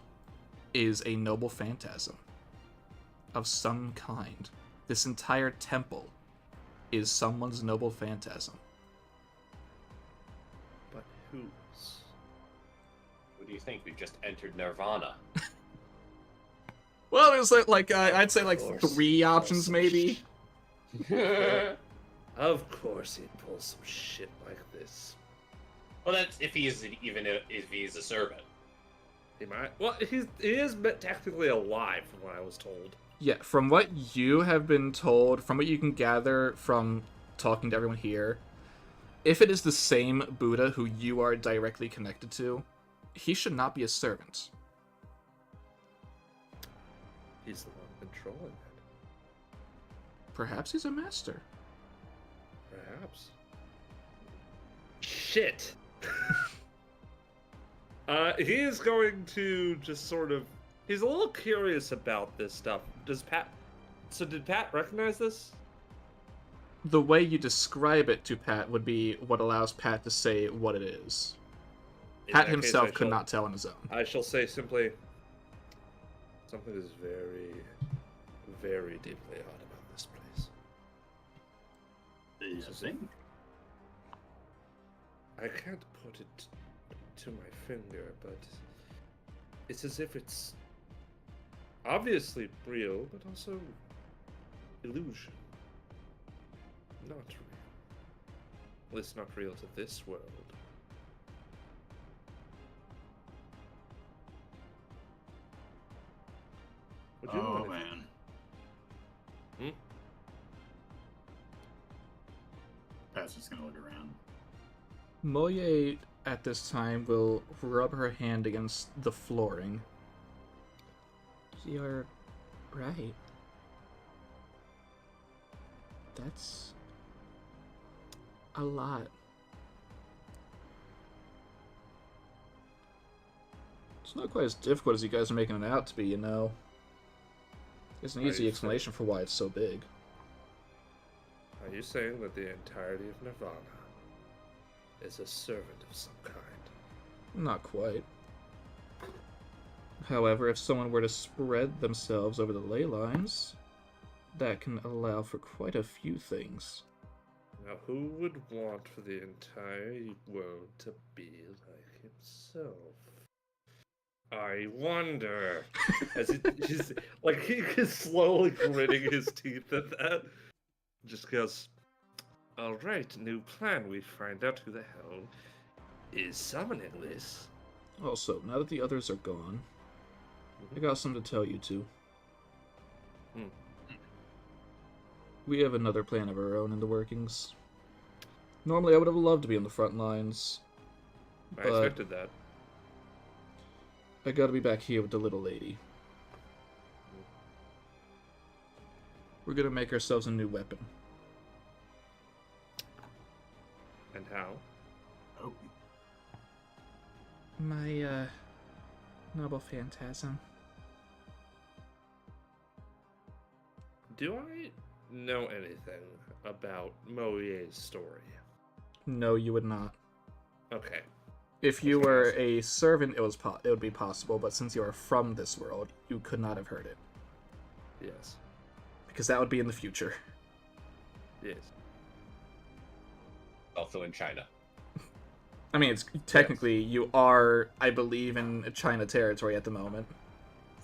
is a noble phantasm of some kind. This entire temple is someone's noble phantasm. But whose? What do you think? We've just entered Nirvana. Well, there's I'd say like Of course. 3 options maybe. Of course he'd pull some shit like this. Well, that's if he's a servant. He might. Well, he is technically alive, from what I was told. Yeah, from what you have been told, from what you can gather from talking to everyone here, if it is the same Buddha who you are directly connected to, he should not be a servant. He's the one controlling it. Perhaps he's a master. Perhaps. Shit. He is going to just sort of. He's a little curious about this stuff. Does Pat? So did Pat recognize this? The way you describe it to Pat would be what allows Pat to say what it is. In Pat that case, himself I could shall- not tell on his own. I shall say simply. Something is very, very deeply odd about this place. You think? I can't put it to my finger, but it's as if it's obviously real, but also illusion. Not real. At least not real to this world. Would you Oh mind if- man. Hmm? Pat's just gonna look around. Moye at this time will rub her hand against the flooring You're right. That's a lot. It's not quite as difficult as you guys are making it out to be, you know. There's an Are easy you explanation for why it's so big. Are you saying that the entirety of Nirvana is a servant of some kind? Not quite. However, if someone were to spread themselves over the ley lines, that can allow for quite a few things. Now, who would want for the entire world to be like himself? I wonder. As he's like he is slowly gritting his teeth at that. Just goes, all right, new plan. We find out who the hell is summoning this. Also, now that the others are gone, I got something to tell you two. Hmm. We have another plan of our own in the workings. Normally, I would have loved to be on the front lines, I but expected that. I gotta be back here with the little lady. We're gonna make ourselves a new weapon. And how? Oh, My, noble phantasm. Do I know anything about Moye's story? No, you would not. Okay. If you That's what I were said. a servant, it would be possible, but since you are from this world, you could not have heard it. Yes. Because that would be in the future. Yes. Also in China. I mean, it's technically, you are, I believe, in China territory at the moment.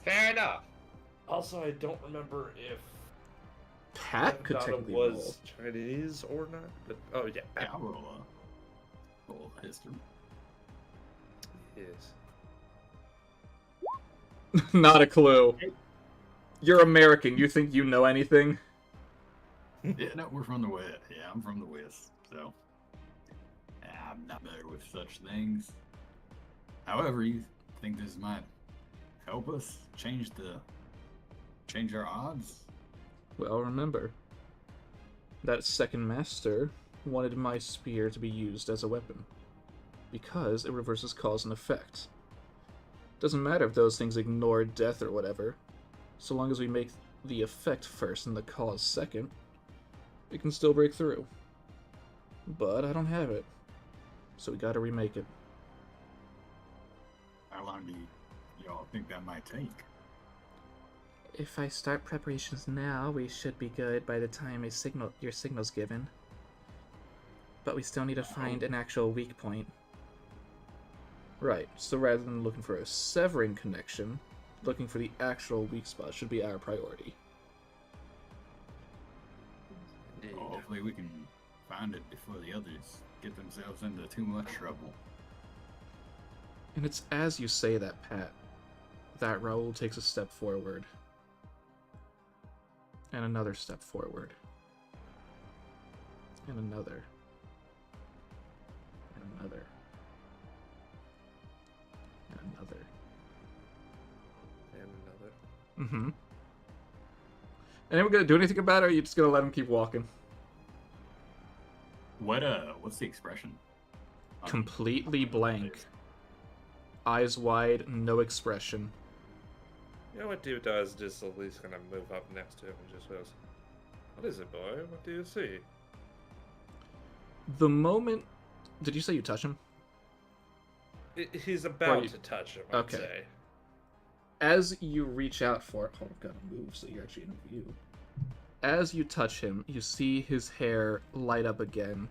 Fair enough. Also, I don't remember if Pat could Dada technically was Chinese or not. But oh yeah, yeah, I'll roll history. Yes. roll. Not a clue. You're American. You think you know anything? Yeah, no, we're from the West. Yeah, I'm from the West, so I'm not better with such things. However, you think this might help us change our odds? Well, remember, that second master wanted my spear to be used as a weapon, because it reverses cause and effect. Doesn't matter if those things ignore death or whatever, so long as we make the effect first and the cause second, it can still break through. But I don't have it, so we gotta remake it. How long do y'all think that might take? If I start preparations now, we should be good by the time your signal's given. But we still need to find an actual weak point. Right, so rather than looking for a severing connection, looking for the actual weak spot should be our priority. Indeed. Well, hopefully we can find it before the others get themselves into too much trouble. And it's as you say that, Pat, that Raoul takes a step forward. And another step forward. And another. And another. And another. And another. Mm-hmm. Anyone gonna do anything about it, or are you just gonna let him keep walking? What's the expression? Completely blank. Eyes wide, no expression. You know what dude does? Just at least gonna move up next to him and just goes, "What is it, boy? What do you see?" The moment... Did you say you touch him? He's about you- to touch him. I'd Okay. say. As you reach out for it... Oh, I've got to move so you're actually in view. As you touch him, you see his hair light up again,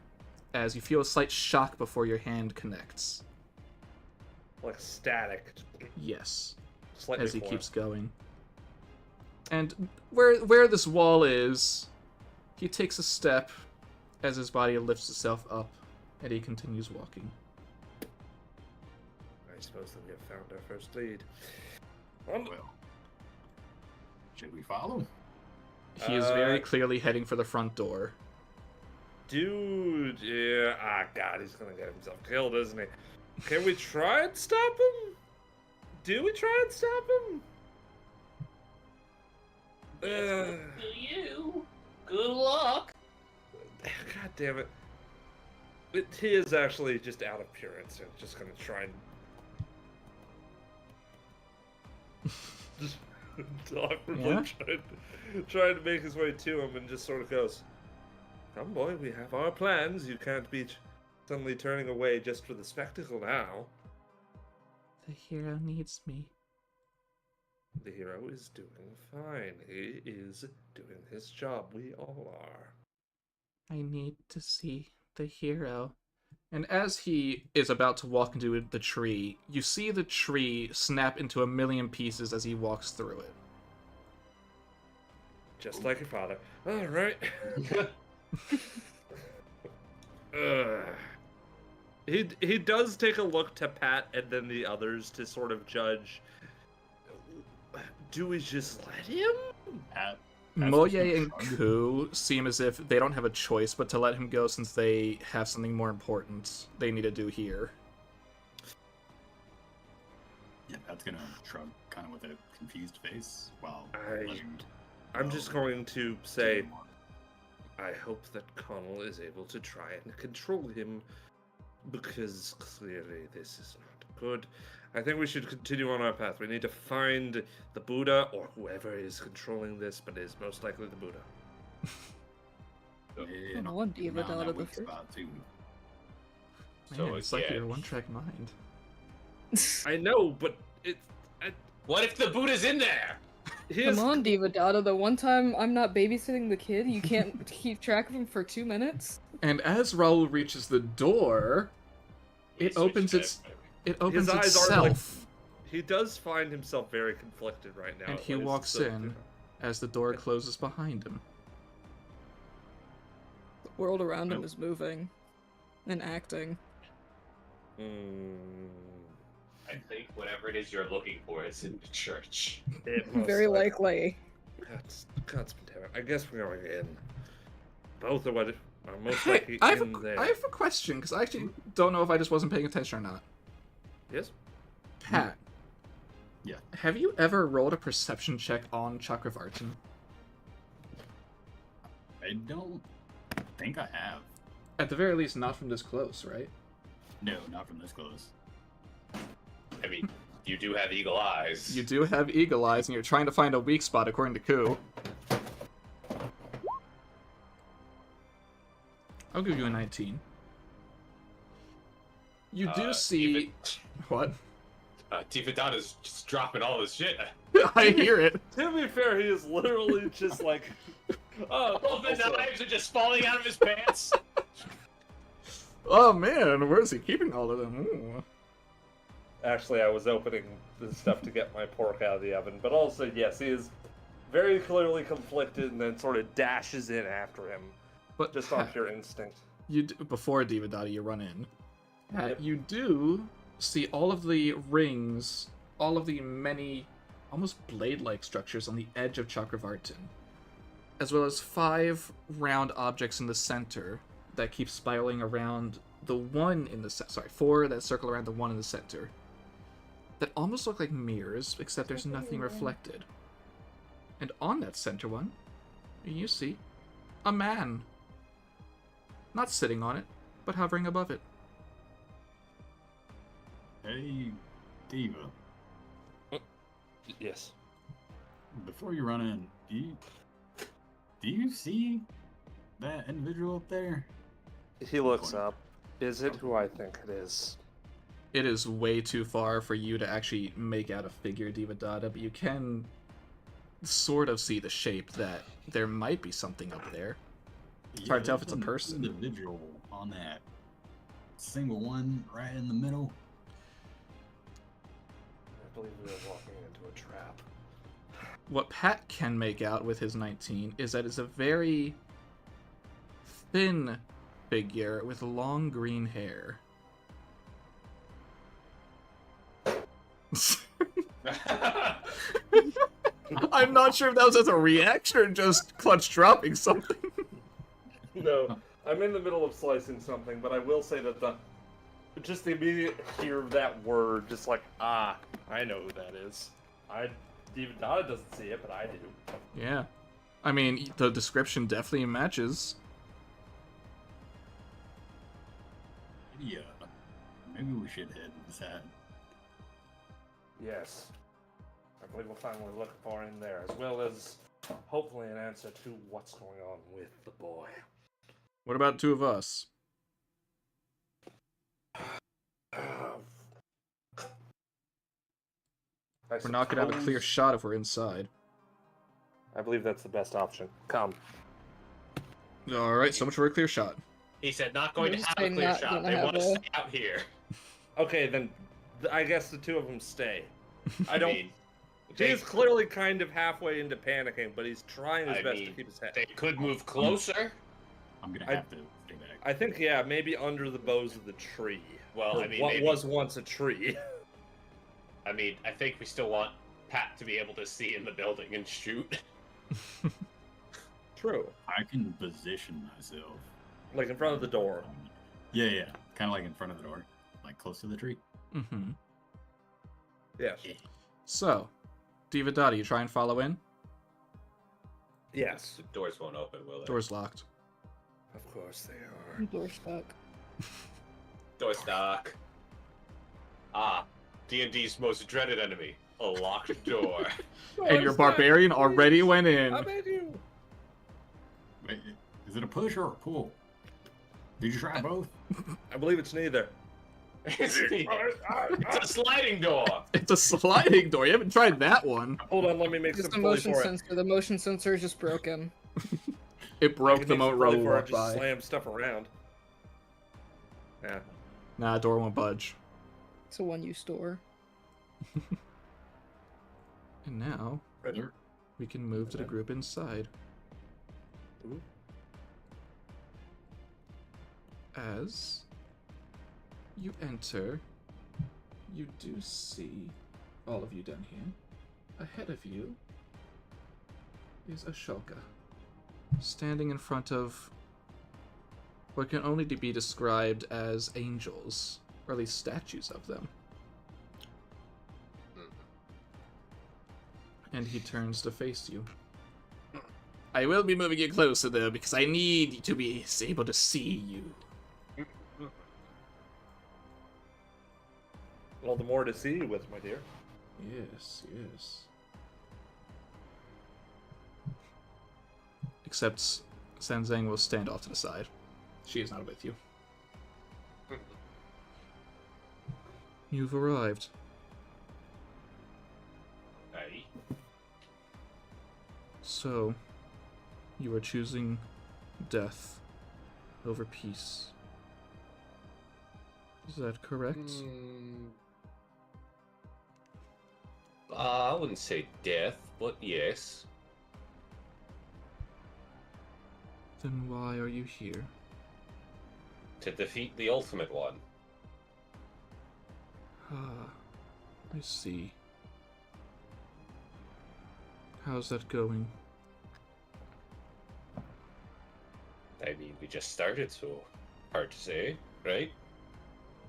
as you feel a slight shock before your hand connects. Like static. Yes. Slightly As he more. keeps going. And where this wall is, he takes a step as his body lifts itself up, and he continues walking. I suppose that we have found our first lead. Um, Well, should we follow? He is very clearly heading for the front door. Dude, yeah. Ah, God, he's gonna get himself killed, isn't he? Can we try and stop him? Do we try and stop him? To you. Good luck. God damn it. He is actually just out of pure instinct, just gonna try and just awkwardly Yeah? trying to make his way to him, and just sort of goes, "Come, boy, we have our plans. You can't be suddenly turning away just for the spectacle now." The hero needs me. The hero is doing fine. He is doing his job. We all are. I need to see the hero. And as he is about to walk into the tree, you see the tree snap into a million pieces as he walks through it. Just like your father. All right. He does take a look to Pat and then the others to sort of judge. Do we just let him? Pat, Moye and Ku seem as if they don't have a choice but to let him go since they have something more important they need to do here. yeah, Pat's gonna shrug kind of with a confused face while I'm just going to say, I hope that Connell is able to try and control him, because clearly this is not good. I think we should continue on our path. We need to find the Buddha, or whoever is controlling this, but it is most likely the Buddha. and One diva around dot that of the weak first. spot, too. Man, it's like yeah. your one-track mind. I know, but What if the Buddha's in there? he is. Come on, Diva Dada. The one time I'm not babysitting the kid, you can't keep track of him for 2 minutes? And as Raul reaches the door, it opens Switch it opens His eyes are, like, itself, He does find himself very conflicted right now. and he What is walks so- in as the door closes behind him. The world around him is moving and acting. I think whatever it is you're looking for is in the church. It most Very likely. God's been terrible. I guess we're going in. Both are what are most Hey, likely I have in there. I have a question because I actually don't know if I just wasn't paying attention or not. Yes. Pat, Yeah. have you ever rolled a perception check on Chakravartin? I don't think I have. At the very least, not from this close, right? No, not from this close. I mean, you do have eagle eyes. You do have eagle eyes, and you're trying to find a weak spot, according to Ku. I'll give you a 19. You do see... What? Tivadana's just dropping all this shit. I hear it. To be fair, he is literally just like, All the knives are just falling out of his pants. Oh man, where's he keeping all of them? Ooh. Actually, I was opening the stuff to get my pork out of the oven, but also, yes, he is very clearly conflicted and then sort of dashes in after him, But just on pure instinct. you do, before Divadati, you run in. Yep. You do see all of the rings, all of the many, almost blade-like structures on the edge of Chakravartin, as well as 5 round objects in the center that keep spiraling around the one in the 4 that circle around the one in the center. That almost look like mirrors, except there's nothing reflected. And on that center one, you see a man. Not sitting on it, but hovering above it. Hey, Diva. Yes. Before you run in, do you see that individual up there? He looks up. Is it who I think it is? It is way too far for you to actually make out a figure, Divadata, but you can sort of see the shape that there might be something up there. It's hard to tell if it's a there's an person. Individual on that single one right in the middle. I believe we are walking into a trap. What Pat can make out with his 19 is that it's a very thin figure with long green hair. I'm not sure if that was as a reaction or just Clutch dropping something. No, I'm in the middle of slicing something, but I will say that just the immediate hear of that word, just like, I know who that is. Steven Dada doesn't see it, but I do. Yeah. I mean, the description definitely matches. Yeah. Maybe we should head inside. Yes. I believe we'll find what we're looking for in there, as well as hopefully an answer to what's going on with the boy. What about two of us? We're not gonna have a clear shot if we're inside. I believe that's the best option. Come. Alright, so much for a clear shot. He said not going to Just have say a clear not shot. gonna They have want to a- stay out here. Okay, then I guess the two of them stay. I I don't. mean, they, He's clearly kind of halfway into panicking, but he's trying his I best to mean, keep his head. they could move closer. I'm gonna I- have to stay back. I think, yeah, maybe under the boughs of the tree. Well, Or I mean, what maybe. was once a tree. I mean, I think we still want Pat to be able to see in the building and shoot. True. I can position myself. Like in front of the door. Yeah. Kind of like in front of the door. Like close to the tree. Mm-hmm. Yes. So, Diva Dottie, you try and follow in? Yes. The doors won't open, will they? Door's locked. Of course they are. Door stuck. Door stuck. Ah, D&D's most dreaded enemy. A locked door. And your barbarian already went in. I made you. Wait, is it a push or a pull? Did you try both? I believe it's neither. It's a sliding door. It's a sliding door. You haven't tried that one. Hold on, let me make It's some the pulley motion for it. sensor. The motion sensor is just broken. It I broke can the make some moat pulley road for it, walk just by. slam stuff around. Yeah. Nah, door won't budge. It's a one-use door. And now, Better. we can move to the group inside. Ooh. As you enter, you do see, all of you down here, ahead of you is Ashoka, standing in front of what can only be described as angels, or at least statues of them. And he turns to face you. I will be moving you closer, though, because I need to be able to see you. Well, the more to see you with, my dear. Yes. Except Sanzang will stand off to the side. She is not with you. You've arrived. Hey. So, you are choosing death over peace. Is that correct? I wouldn't say death, but yes. Then why are you here? To defeat the ultimate one. Ah, I see. How's that going? I mean, we just started, so hard to say, right?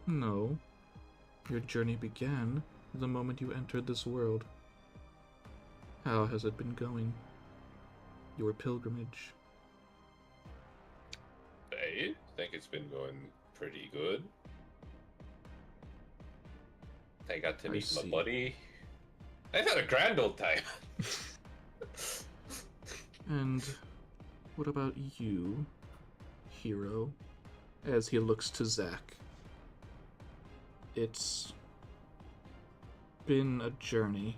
No. Your journey began the moment you entered this world. How has it been going? Your pilgrimage. I think it's been going pretty good. I got to I meet my see. buddy. I've had a grand old time. And what about you, hero? As he looks to Zach. It's been a journey.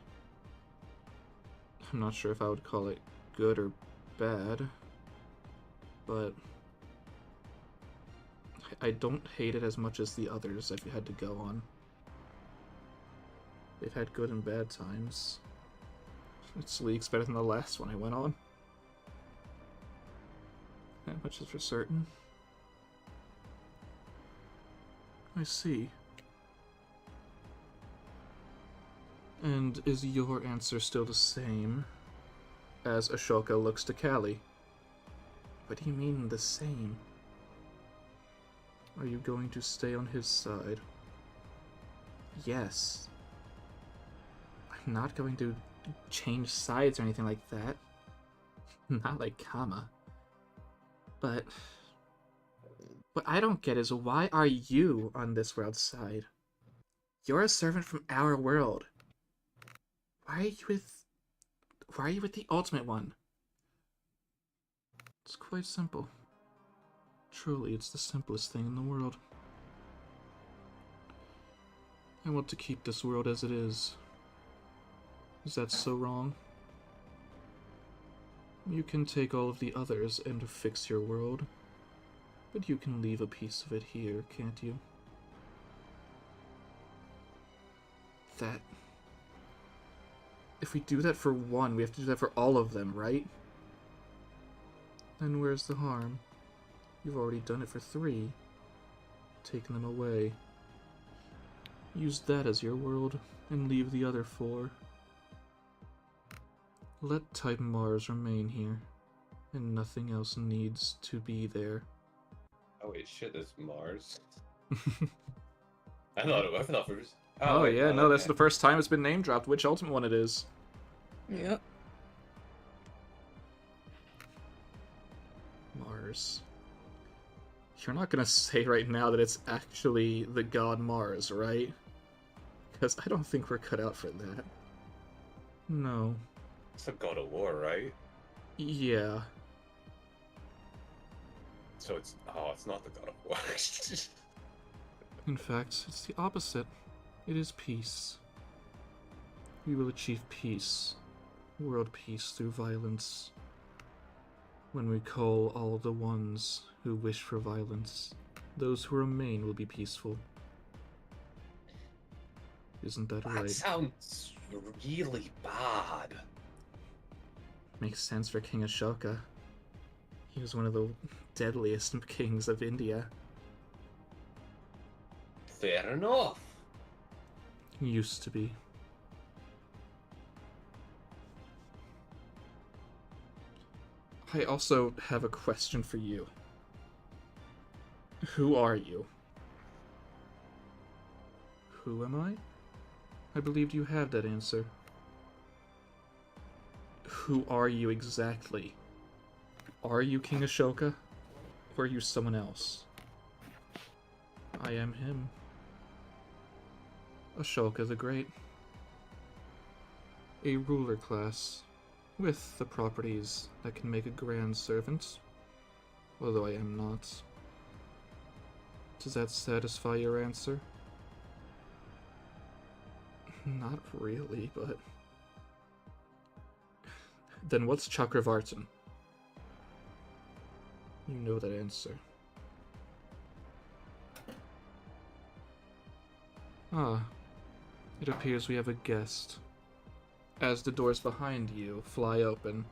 I'm not sure if I would call it good or bad, but I don't hate it as much as the others I've had to go on. They've had good and bad times. It's leagues better than the last one I went on. That much is for certain. I see. And is your answer still the same? As Ashoka looks to Callie. What do you mean the same? Are you going to stay on his side? Yes. I'm not going to change sides or anything like that. Not like Kama. But what I don't get is why are you on this world's side? You're a servant from our world. Why are you with the Ultimate One? It's quite simple. Truly, it's the simplest thing in the world. I want to keep this world as it is. Is that so wrong? You can take all of the others and fix your world, but you can leave a piece of it here, can't you? That... If we do that for one, we have to do that for all of them, right? Then where's the harm? You've already done it for 3. Taken them away. Use that as your world, and leave the other 4. Let Type Mars remain here, and nothing else needs to be there. Oh wait, shit, it's Mars. I thought it was... Oh, wait, yeah, no, that's okay. the first time it's been name dropped, which Ultimate One it is. Yep. Mars. You're not gonna say right now that it's actually the god Mars, right? Because I don't think we're cut out for that. No. It's the God of War, right? Yeah. So it's... Oh, it's not the God of War. In fact, it's the opposite. It is peace. We will achieve peace. World peace through violence. When we call all the ones who wish for violence, those who remain will be peaceful. Isn't that That right? sounds really bad. Makes sense for King Ashoka. He was one of the deadliest kings of India. Fair enough. He used to be. I also have a question for you. Who are you? Who am I? I believed you had that answer. Who are you exactly? Are you King Ashoka? Or are you someone else? I am him. Ashoka the Great. A ruler class, with the properties that can make a grand servant, although I am not. Does that satisfy your answer? Not really, but... Then what's Chakravartin? You know that answer. Ah, it appears we have a guest. As the doors behind you fly open.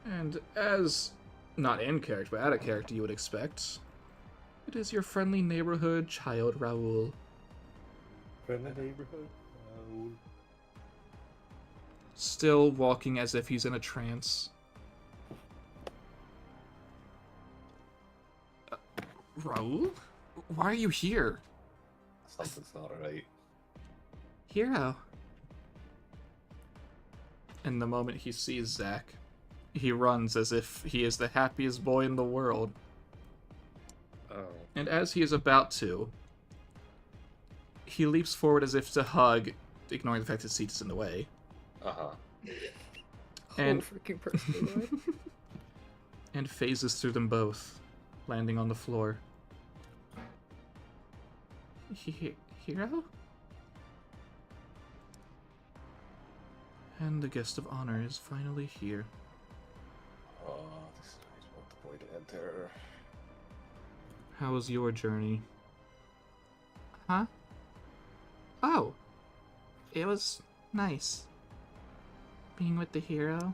And as, not in character, but out of character you would expect, it is your friendly neighborhood child, Raoul. Friendly neighborhood? Still walking as if he's in a trance. Raoul? Why are you here? Something's not right. Hero. And the moment he sees Zach, he runs as if he is the happiest boy in the world. Oh. And as he is about to, he leaps forward as if to hug, ignoring the fact his seat is in the way. Uh-huh. And Whole freaking person. and phases through them both, landing on the floor. Hero? And the guest of honor is finally here. Oh, this is not the point to enter. How was your journey? Huh? Oh! It was nice. Being with the hero.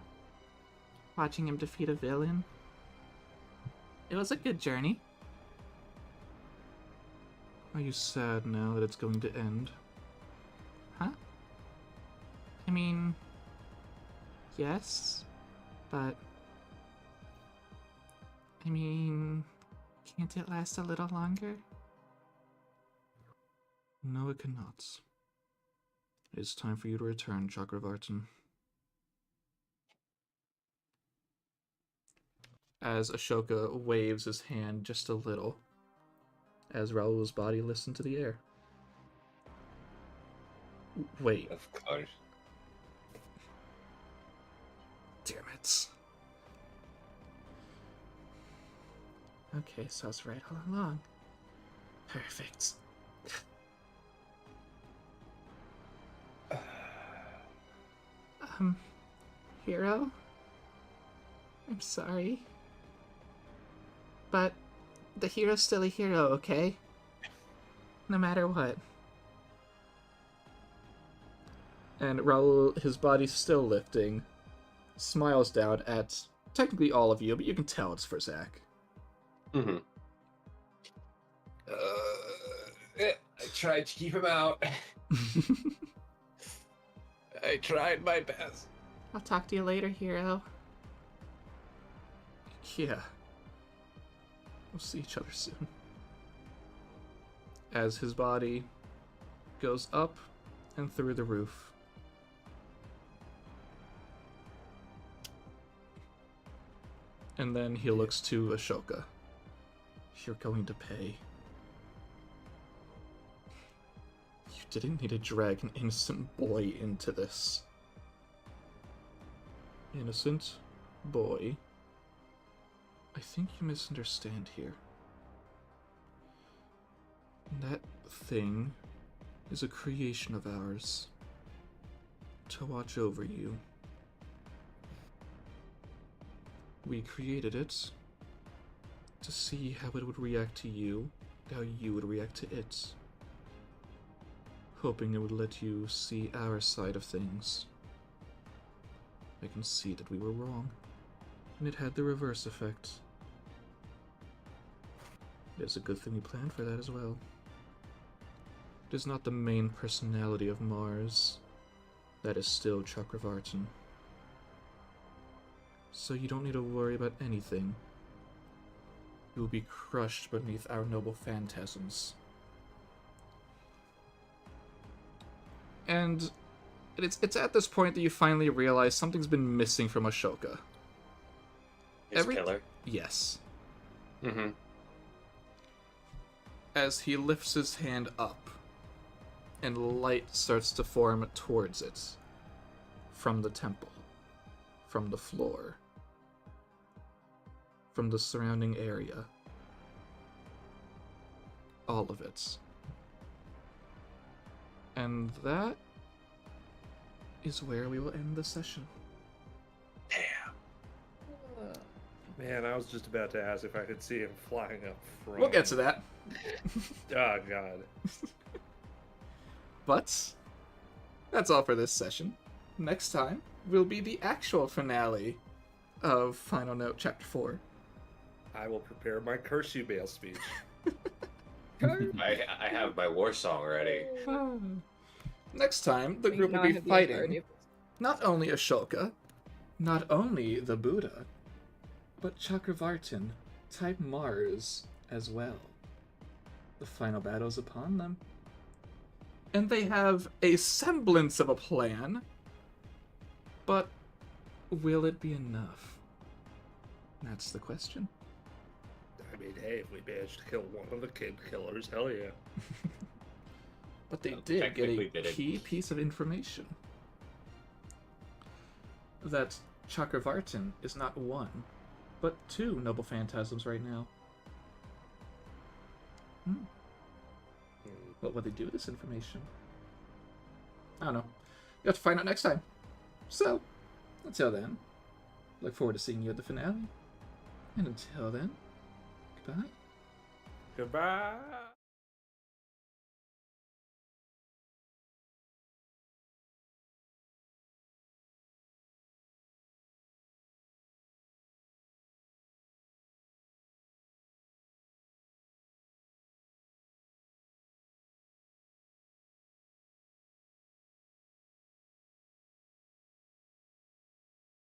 Watching him defeat a villain. It was a good journey. Are you sad now that it's going to end? Huh? I mean... Yes, but... I mean... Can't it last a little longer? No, it cannot. It's time for you to return, Chakravartin. As Ashoka waves his hand just a little, as Raul's body lifts into the air. Wait, Of course. damn it. Okay, so I was right all along. Perfect. Hero? I'm sorry. But the hero's still a hero, okay? No matter what. And Raul, his body's still lifting, smiles down at technically all of you, but you can tell it's for Zach. Mm-hmm. I tried to keep him out. I tried my best. I'll talk to you later, hero. Yeah. We'll see each other soon. As his body goes up and through the roof. And then he looks to Ashoka. You're going to pay. You didn't need to drag an innocent boy into this. Innocent boy? I think you misunderstand here. That thing is a creation of ours to watch over you. We created it to see how it would react to you, how you would react to it. Hoping it would let you see our side of things. I can see that we were wrong, and it had the reverse effect. It is a good thing we planned for that as well. It is not the main personality of Mars. That is still Chakravartin. So you don't need to worry about anything. You will be crushed beneath our noble phantasms. And it's at this point that you finally realize something's been missing from Ashoka. His killer. Yes. Mm-hmm. As he lifts his hand up, and light starts to form towards it. From the temple. From the floor. From the surrounding area. All of it. And that is where we will end the session. Damn. Man, I was just about to ask if I could see him flying up from... We'll get to that. Oh, God. But that's all for this session. Next time will be the actual finale of Final Note Chapter 4. I will prepare my curse you bail speech. I have my war song ready. Next time, the group will be fighting not only Ashoka, not only the Buddha, but Chakravartin, type Mars as well. The final battle is upon them. And they have a semblance of a plan, but will it be enough? That's the question. I mean, hey, if we managed to kill one of the kid killers, hell yeah. But they Well, did get technically a they didn't. key piece of information. That Chakravartin is not one, but two noble phantasms right now. What will they do with this information? I don't know. You have to find out next time. So, until then, look forward to seeing you at the finale. And until then, goodbye. Goodbye.